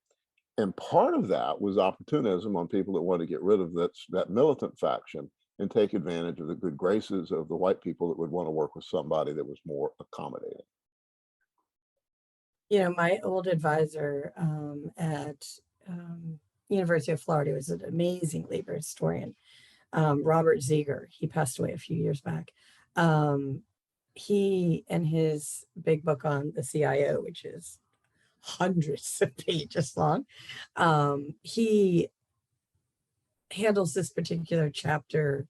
And part of that was opportunism on people that wanted to get rid of that militant faction and take advantage of the good graces of the white people that would want to work with somebody that was more accommodating. You know, my old advisor at University of Florida was an amazing labor historian, Robert Zeger. He passed away a few years back. He, in his big book on the CIO, which is hundreds of pages long, he handles this particular chapter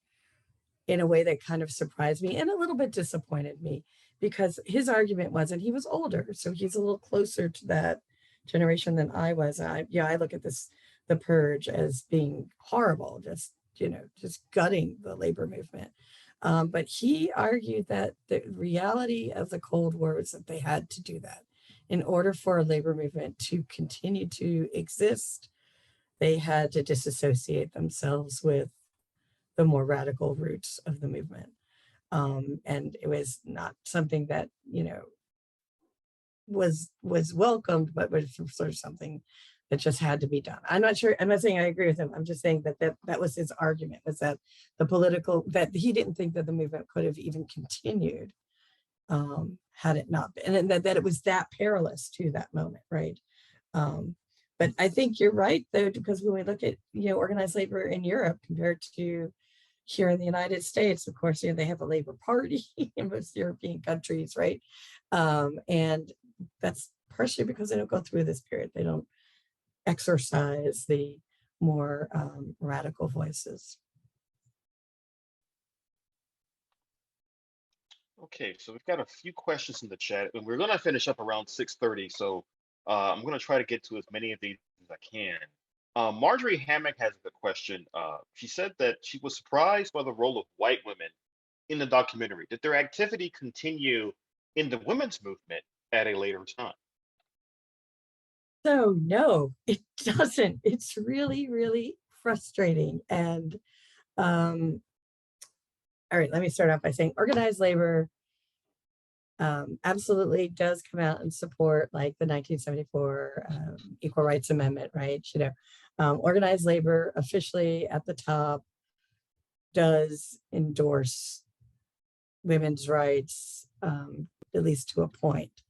in a way that kind of surprised me and a little bit disappointed me, because his argument was, and he was older, so he's a little closer to that generation than I was. I look at the purge as being horrible, just gutting the labor movement. But he argued that the reality of the Cold War was that they had to do that. In order for a labor movement to continue to exist, they had to disassociate themselves with the more radical roots of the movement. And it was not something that, was welcomed, but was sort of something that just had to be done. I'm not saying I agree with him. I'm just saying that was his argument, was that that he didn't think that the movement could have even continued had it not been, and that it was that perilous to that moment, right? But I think you're right, though, because when we look at, organized labor in Europe compared to here in the United States, of course, they have a labor party in most European countries, right? And that's partially because they don't go through this period. They don't exercise the more radical voices. Okay, so we've got a few questions in the chat, and we're going to finish up around 6:30. So I'm going to try to get to as many of these as I can. Marjorie Hammock has a question. She said that she was surprised by the role of white women in the documentary. Did their activity continue in the women's movement at a later time? So no, it doesn't. It's really, really frustrating. And all right, let me start off by saying organized labor absolutely does come out and support, like, the 1974 Equal Rights Amendment, right? Organized labor officially at the top does endorse women's rights, at least to a point.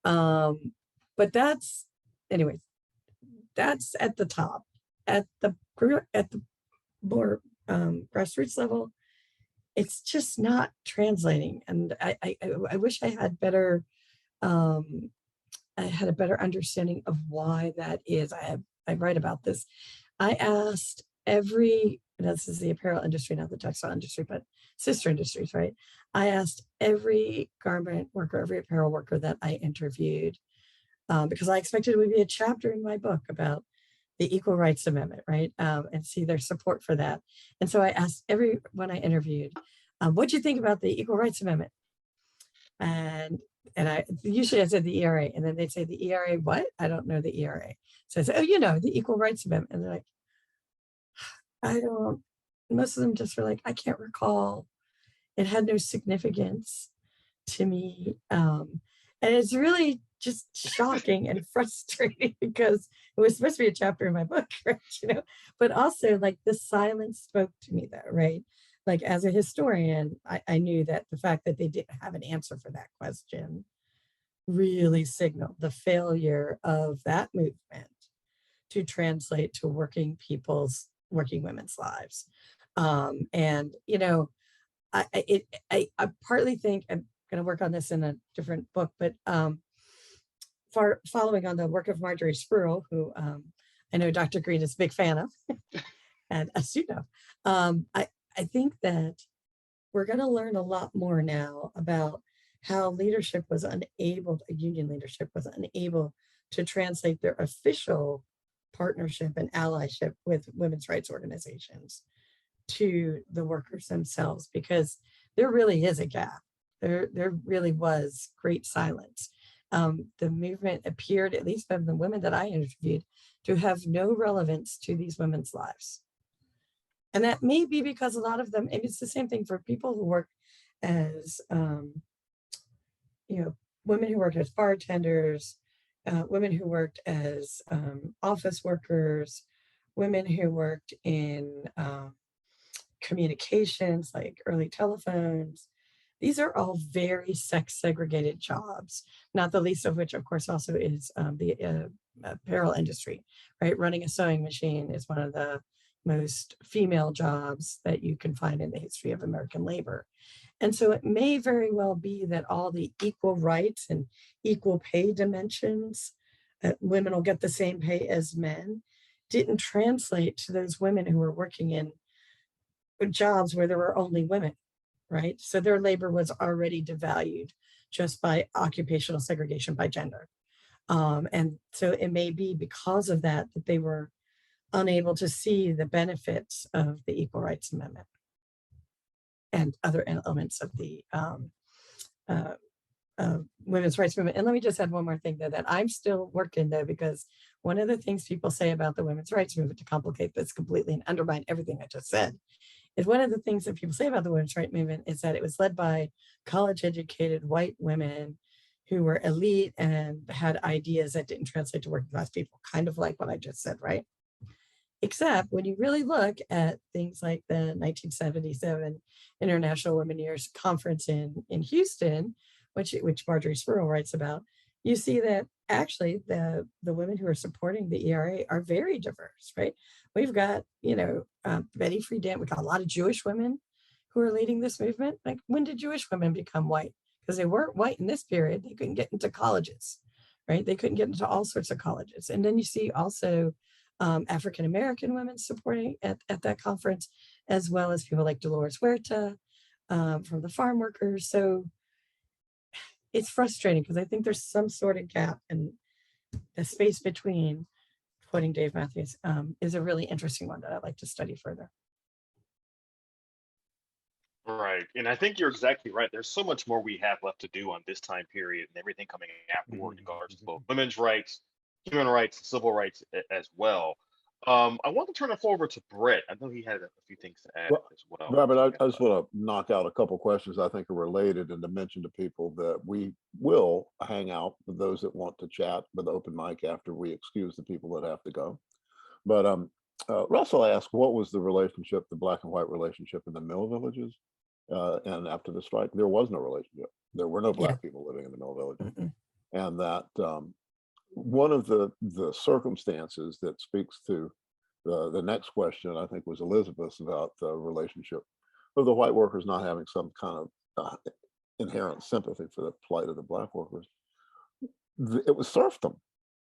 But that's at the top. at the more grassroots level, it's just not translating. And I wish I had better, I had a better understanding of why that is. I write about this. I asked this is the apparel industry, not the textile industry, but sister industries, right? I asked every garment worker, every apparel worker that I interviewed, because I expected it would be a chapter in my book about the Equal Rights Amendment, right? And see their support for that. And so I asked everyone I interviewed, what do you think about the Equal Rights Amendment? And I usually said the ERA, and then they'd say the ERA, what? I don't know the ERA. So I said, oh, the Equal Rights Amendment. And they're like, I don't, most of them just were like, I can't recall. It had no significance to me. And it's really just shocking and frustrating because it was supposed to be a chapter in my book, right? But also like the silence spoke to me though, right? Like as a historian, I knew that the fact that they didn't have an answer for that question really signaled the failure of that movement to translate to working women's lives. And I partly think I'm going to work on this in a different book, but following on the work of Marjorie Spruill, who I know Dr. Green is a big fan of, and as you know, I think that we're going to learn a lot more now about how leadership was unable, union leadership was unable to translate their official partnership and allyship with women's rights organizations to the workers themselves, because there really is a gap. There really was great silence. The movement appeared, at least of the women that I interviewed, to have no relevance to these women's lives. And that may be because a lot of them, and it's the same thing for people who work as, women who worked as bartenders, women who worked as office workers, women who worked in communications like early telephones. These are all very sex segregated jobs, not the least of which, of course, also is the apparel industry, right? Running a sewing machine is one of the most female jobs that you can find in the history of American labor. And so it may very well be that all the equal rights and equal pay dimensions, that women will get the same pay as men, didn't translate to those women who were working in jobs where there were only women, right? So their labor was already devalued just by occupational segregation by gender. And so it may be because of that that they were unable to see the benefits of the Equal Rights Amendment and other elements of the women's rights movement. And let me just add one more thing though, that I'm still working though, because one of the things people say about the women's rights movement, to complicate this completely and undermine everything I just said, is one of the things that people say about the women's rights movement is that it was led by college educated white women who were elite and had ideas that didn't translate to working class people, kind of like what I just said, right? Except when you really look at things like the 1977 International Women Years Conference in Houston, which Marjorie Spruill writes about, you see that actually the women who are supporting the ERA are very diverse, right? We've got, Betty Friedan, we've got a lot of Jewish women who are leading this movement. Like, when did Jewish women become white? Because they weren't white in this period. They couldn't get into colleges, right? They couldn't get into all sorts of colleges. And then you see also African-American women supporting at that conference, as well as people like Dolores Huerta from the farm workers. So it's frustrating because I think there's some sort of gap, and the space between, quoting Dave Matthews, is a really interesting one that I'd like to study further. Right. And I think you're exactly right. There's so much more we have left to do on this time period and everything coming afterward in regards to both women's rights, human rights, civil rights as well. I want to turn the floor over to Brett. I know he had a few things to add as well. Robert, I just want to knock out a couple questions I think are related, and to mention to people that we will hang out with those that want to chat with open mic after we excuse the people that have to go. But Russell asked, what was the relationship, the black and white relationship in the mill villages? And after the strike, there was no relationship. There were no black people living in the mill villages. And that one of the circumstances that speaks to The next question, I think, was Elizabeth's about the relationship of the white workers not having some kind of inherent sympathy for the plight of the black workers. It was serfdom.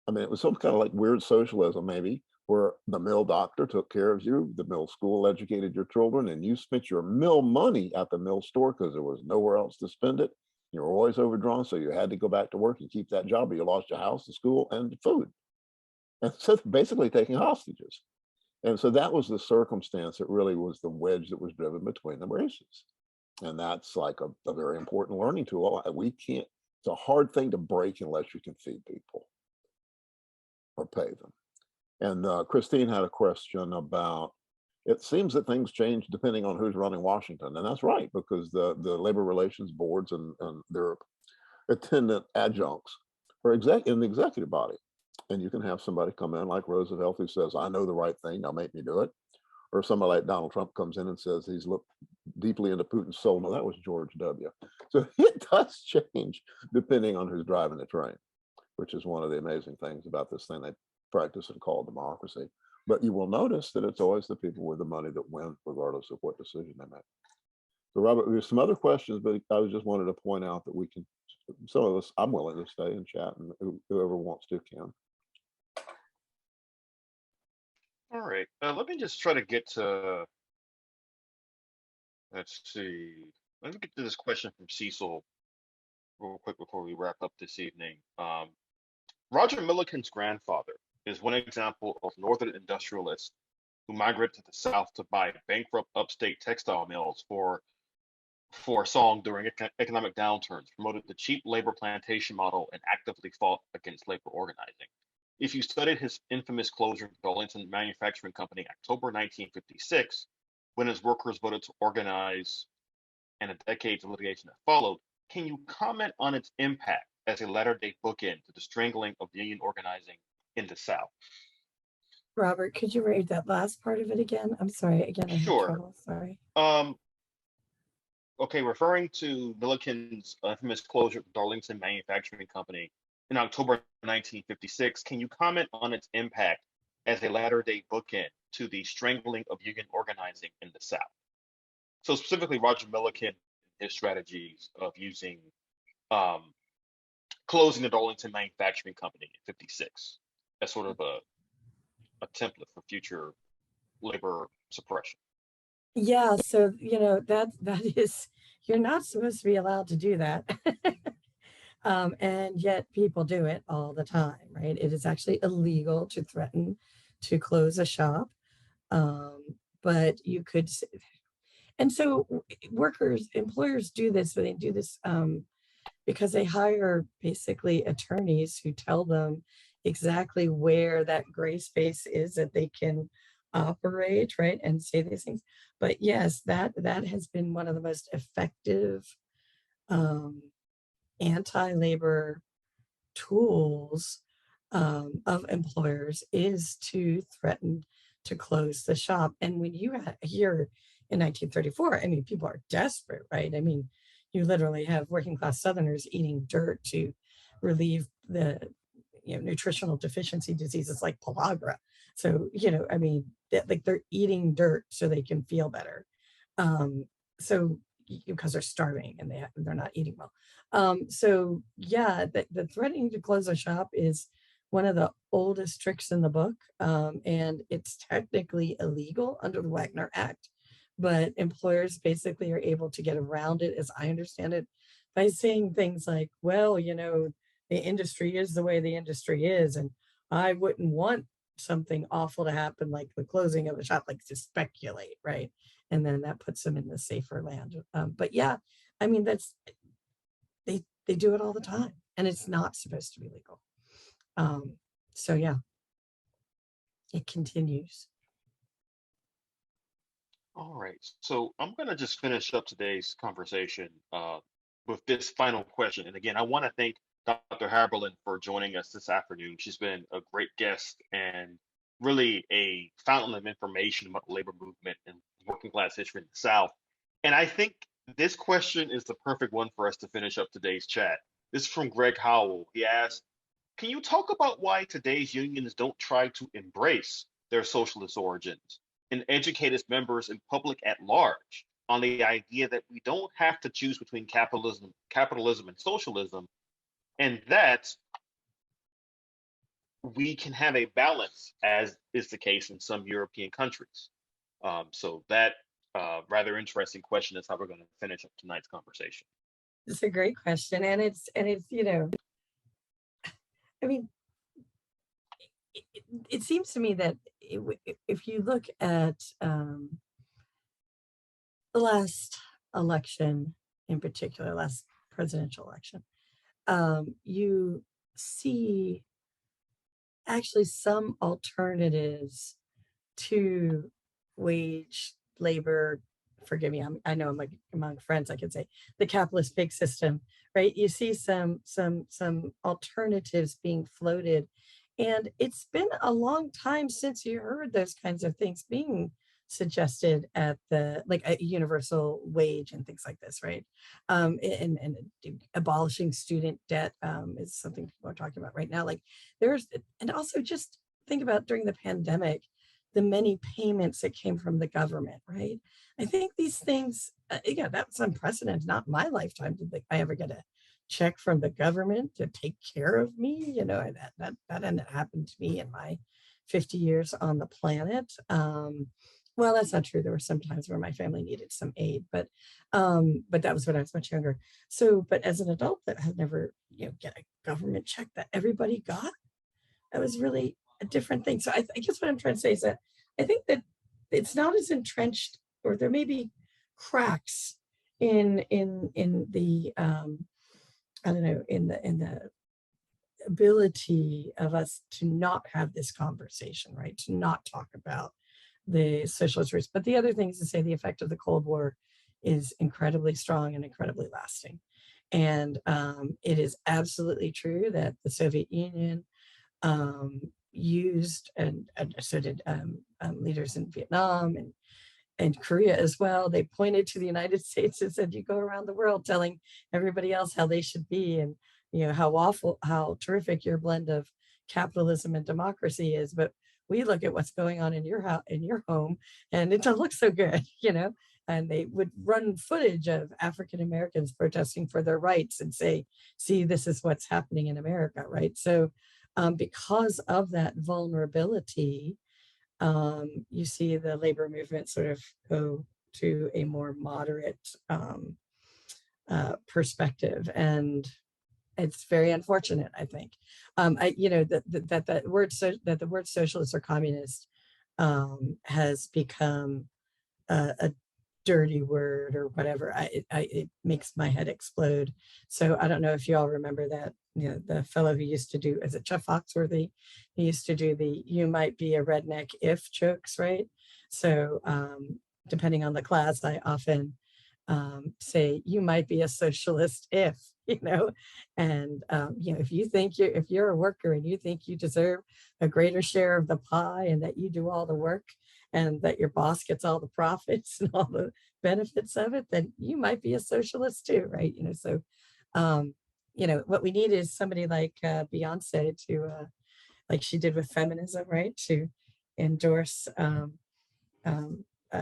I mean, it was some kind of like weird socialism, maybe, where the mill doctor took care of you, the mill school educated your children, and you spent your mill money at the mill store because there was nowhere else to spend it. You were always overdrawn, so you had to go back to work and keep that job, but you lost your house, the school, and the food. And so basically taking hostages. And so that was the circumstance that really was the wedge that was driven between the races. And that's like a very important learning tool. We can't, it's a hard thing to break unless you can feed people or pay them. And Christine had a question about, it seems that things change depending on who's running Washington. And that's right, because the labor relations boards and their attendant adjuncts are in the executive body. And you can have somebody come in like Roosevelt who says, I know the right thing, now make me do it. Or somebody like Donald Trump comes in and says he's looked deeply into Putin's soul. No, that was George W. So it does change depending on who's driving the train, which is one of the amazing things about this thing they practice and call democracy. But you will notice that it's always the people with the money that win, regardless of what decision they make. So Robert, there's some other questions, but I just wanted to point out that we can, some of us, I'm willing to stay and chat, and whoever wants to can. All right, let me just try to get to, let's see, let me get to this question from Cecil real quick before we wrap up this evening. Roger Milliken's grandfather is one example of Northern industrialists who migrated to the South to buy bankrupt upstate textile mills for a song during economic downturns, promoted the cheap labor plantation model, and actively fought against labor organizing. If you studied his infamous closure of Darlington Manufacturing Company, October 1956, when his workers voted to organize and a decade of litigation that followed, can you comment on its impact as a latter-day bookend to the strangling of union organizing in the South? Robert, could you read that last part of it again? I'm sorry. Again, I had Sure. trouble. Sorry. Okay, referring to Milliken's infamous closure of Darlington Manufacturing Company in October 1956, can you comment on its impact as a latter-day bookend to the strangling of union organizing in the South? So specifically, Roger Milliken, his strategies of using closing the Darlington Manufacturing Company in 56 as sort of a template for future labor suppression. Yeah, so that is, you're not supposed to be allowed to do that. And yet people do it all the time, right? It is actually illegal to threaten to close a shop. But you could, and so employers do this, but they do this because they hire basically attorneys who tell them exactly where that gray space is that they can operate, right, and say these things. But yes, that has been one of the most effective anti-labor tools of employers is to threaten to close the shop. And when you hear in 1934, I mean, people are desperate, right? I mean, you literally have working class Southerners eating dirt to relieve the nutritional deficiency diseases like pellagra. So, I mean, they're eating dirt so they can feel better. So because they're starving and they're not eating well. So yeah, the threatening to close a shop is one of the oldest tricks in the book. And it's technically illegal under the Wagner Act, but employers basically are able to get around it, as I understand it, by saying things like, well, the industry is the way the industry is, and I wouldn't want something awful to happen like the closing of a shop, like to speculate, right? And then that puts them in the safer land. But yeah, I mean, they do it all the time, and it's not supposed to be legal. So yeah, it continues. All right, so I'm going to just finish up today's conversation with this final question. And again, I want to thank Dr. Haberland for joining us this afternoon. She's been a great guest and really a fountain of information about the labor movement and working class history in the South. And I think this question is the perfect one for us to finish up today's chat. This is from Greg Howell. He asked, can you talk about why today's unions don't try to embrace their socialist origins, and educate its members and public at large on the idea that we don't have to choose between capitalism and socialism, and that we can have a balance, as is the case in some European countries. So that rather interesting question is how we're going to finish up tonight's conversation. It's a great question, and it's you know, I mean, it seems to me that if you look at the last election in particular, last presidential election, you see actually some alternatives to wage labor. Forgive me, I know I'm among friends, I can say the capitalist pig system, right? You see some alternatives being floated, and it's been a long time since you heard those kinds of things being suggested at the, like a universal wage and things like this, right? And abolishing student debt is something people are talking about right now. Like and also just think about during the pandemic, the many payments that came from the government, right? I think these things, yeah, that's unprecedented. Not in my lifetime did I ever get a check from the government to take care of me. You know, that hadn't happened to me in my 50 years on the planet. Well, that's not true. There were some times where my family needed some aid, but that was when I was much younger. So, but as an adult that had never, you know, get a government check that everybody got, that was really a different thing. So I guess what I'm trying to say is that I think that it's not as entrenched, or there may be cracks in the I don't know, in the ability of us to not have this conversation, right? To not talk about the socialist roots. But the other thing is to say the effect of the Cold War is incredibly strong and incredibly lasting. And it is absolutely true that the Soviet Union used, and so did leaders in Vietnam and Korea as well. They pointed to the United States and said, you go around the world telling everybody else how they should be, and you know how awful, how terrific your blend of capitalism and democracy is. But we look at what's going on in your house, in your home, and it doesn't look so good, you know. And they would run footage of African Americans protesting for their rights and say, see, this is what's happening in America, right? So because of that vulnerability, you see the labor movement sort of go to a more moderate perspective, and it's very unfortunate. I think, you know, that the word socialist or communist has become a dirty word or whatever. It makes my head explode. So I don't know if you all remember that, you know, the fellow who used to do, is it Jeff Foxworthy? He used to do the "you might be a redneck if" jokes, right? So depending on the class, I often say you might be a socialist if, you know, and you know, if you're a worker and you think you deserve a greater share of the pie and that you do all the work and that your boss gets all the profits and all the benefits of it, then you might be a socialist too, right? You know, so you know, what we need is somebody like Beyonce to like she did with feminism, right, to endorse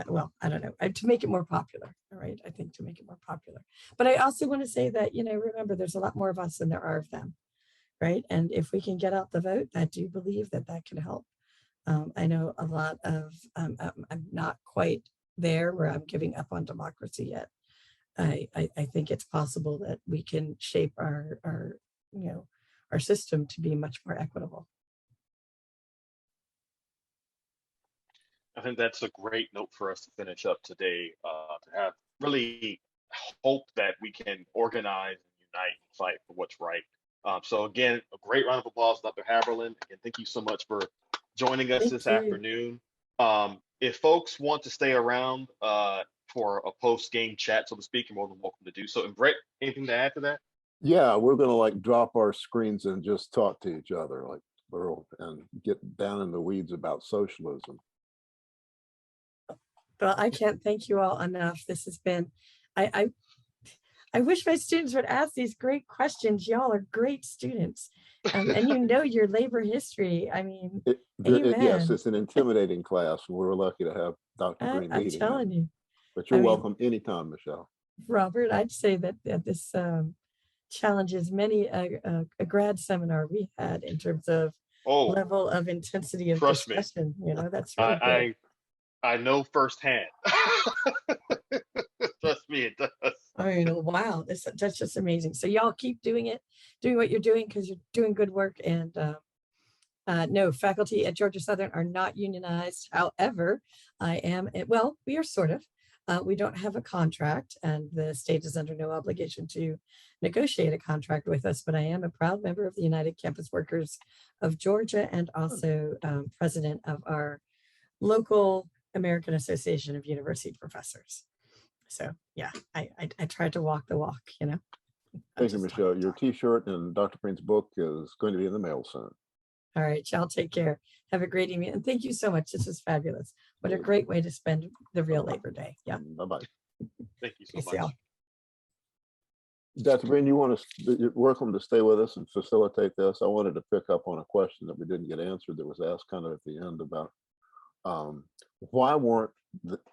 well, I don't know, to make it more popular, all right? I think to make it more popular. But I also want to say that, you know, remember, there's a lot more of us than there are of them, right? And if we can get out the vote, I do believe that that can help. I know a lot of, I'm not quite there where I'm giving up on democracy yet. I think it's possible that we can shape our you know, our system to be much more equitable. I think that's a great note for us to finish up today, to have really hope that we can organize and unite and fight for what's right. So again, a great round of applause, Dr. Haberland. Again, thank you so much for joining us this afternoon. If folks want to stay around for a post-game chat, so to speak, you're more than welcome to do so. And Brett, anything to add to that? Yeah, we're going to like drop our screens and just talk to each other, like, and get down in the weeds about socialism. Well, I can't thank you all enough. This has been, I I wish my students would ask these great questions. Y'all are great students. And you know your labor history. I mean, Yes, amen. it's an intimidating class. We're lucky to have Dr. Green I'm leading it. telling you. But you're I mean, welcome anytime, Michelle. Robert, I'd say that this challenges many a grad seminar we had in terms of Oh, level of intensity of trust me. discussion. You know, that's really good. I know firsthand. Trust me, it does. I mean, wow, that's just amazing. So y'all keep doing what you're doing, because you're doing good work. And no, faculty at Georgia Southern are not unionized. However, I am, well, we are sort of. We don't have a contract, and the state is under no obligation to negotiate a contract with us, but I am a proud member of the United Campus Workers of Georgia, and also president of our local American Association of University Professors. So yeah, I tried to walk the walk, you know. Thank you, Michelle. Your t-shirt and Dr. Green's book is going to be in the mail soon. All right, y'all take care. Have a great evening. And thank you so much. This was fabulous. What a great way to spend the real Labor Day. Yeah. Bye-bye. Thank you so much. Dr. Green, you're welcome to stay with us and facilitate this. I wanted to pick up on a question that we didn't get answered that was asked kind of at the end about why weren't,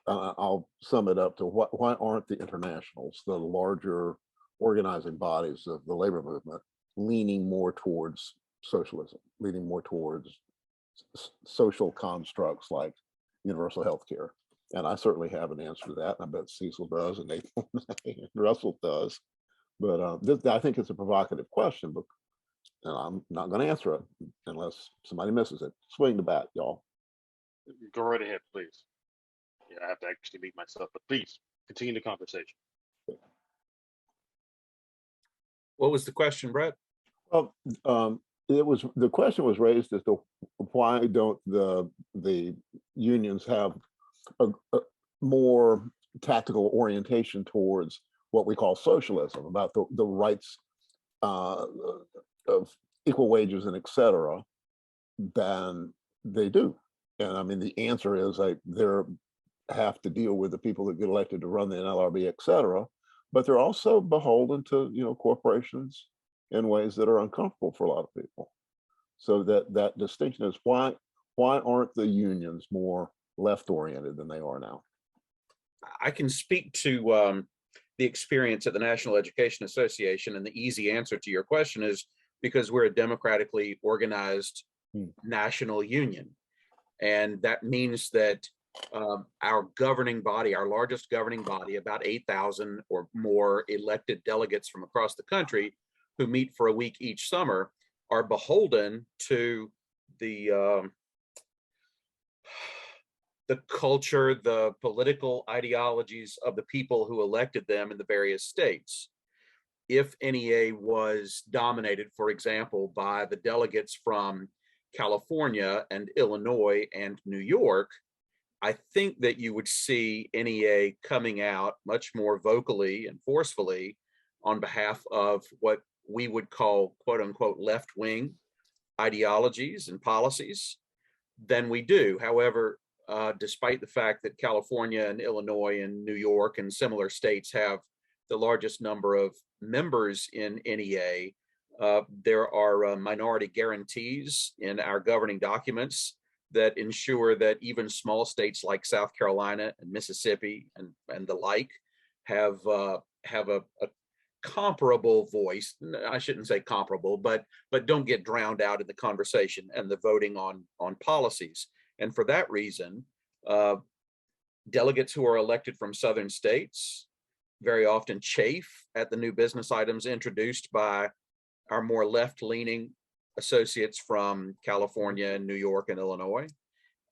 I'll sum it up to why aren't the internationals, the larger organizing bodies of the labor movement, leaning more towards socialism, leaning more towards social constructs like universal health care? And I certainly have an answer to that. And I bet Cecil does, and Nathan and Russell does. But I think it's a provocative question, but I'm not going to answer it unless somebody misses it. Swing the bat, y'all. Go right ahead, please. Yeah, I have to actually meet myself, but please continue the conversation. What was the question, Brett? Well, the question was raised as to why don't the unions have a more tactical orientation towards what we call socialism, about the rights of equal wages and et cetera, than they do. And I mean, the answer is they have to deal with the people that get elected to run the NLRB, et cetera, but they're also beholden to, you know, corporations in ways that are uncomfortable for a lot of people. So that distinction is why aren't the unions more left oriented than they are now? I can speak to the experience at the National Education Association, and the easy answer to your question is because we're a democratically organized national union. And that means that our governing body, our largest governing body, about 8,000 or more elected delegates from across the country who meet for a week each summer, are beholden to the culture, the political ideologies of the people who elected them in the various states. If NEA was dominated, for example, by the delegates from California and Illinois and New York, I think that you would see NEA coming out much more vocally and forcefully on behalf of what we would call, quote unquote, left-wing ideologies and policies than we do. However, despite the fact that California and Illinois and New York and similar states have the largest number of members in NEA, there are minority guarantees in our governing documents that ensure that even small states like South Carolina and Mississippi and the like have a comparable voice. I shouldn't say comparable, but don't get drowned out in the conversation and the voting on policies. And for that reason, delegates who are elected from southern states very often chafe at the new business items introduced by our more left-leaning associates from California and New York and Illinois.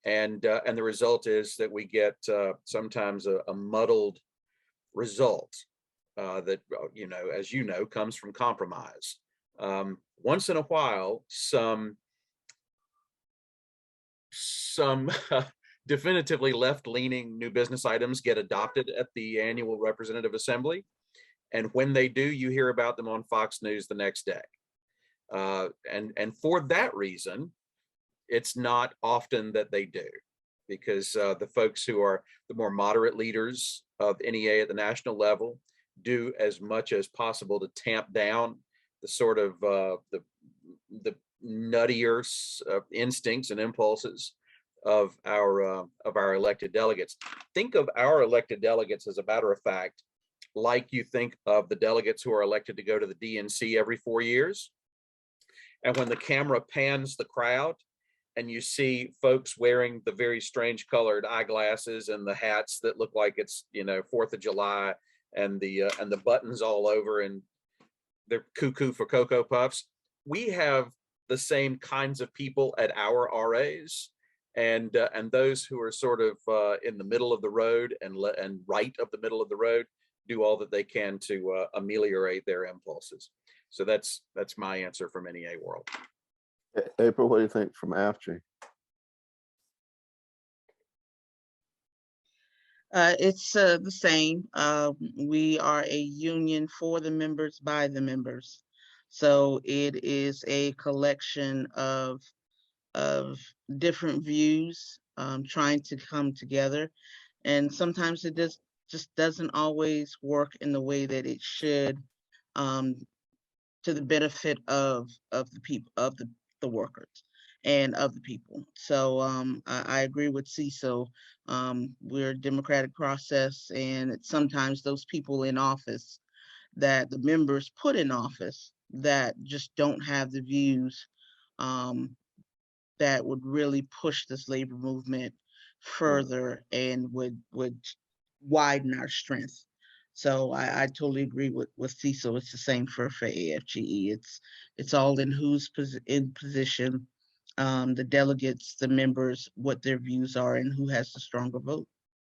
And the result is that we get sometimes a muddled result that, you know, as you know, comes from compromise. Once in a while, some definitively left-leaning new business items get adopted at the annual Representative Assembly. And when they do, you hear about them on Fox News the next day. And for that reason, it's not often that they do, because the folks who are the more moderate leaders of NEA at the national level do as much as possible to tamp down the sort of the nuttier instincts and impulses of our elected delegates. Think of our elected delegates, as a matter of fact, like you think of the delegates who are elected to go to the DNC every 4 years. And when the camera pans the crowd and you see folks wearing the very strange colored eyeglasses and the hats that look like it's, 4th of July, and the buttons all over, and they're cuckoo for Cocoa Puffs. We have the same kinds of people at our RAs, and those who are sort of in the middle of the road and right of the middle of the road do all that they can to ameliorate their impulses. So that's my answer from NEA World. April, what do you think from AFG? It's the same. We are a union for the members, by the members. So it is a collection of different views trying to come together. And sometimes it just doesn't always work in the way that it should, to the benefit of the people, of the workers and of the people. So I agree with Cecil. We're a democratic process, and it's sometimes those people in office that the members put in office that just don't have the views that would really push this labor movement further and would widen our strength. So I totally agree with Cecil. It's the same for AFGE. It's all in who's in position, the delegates, the members, what their views are, and who has the stronger vote.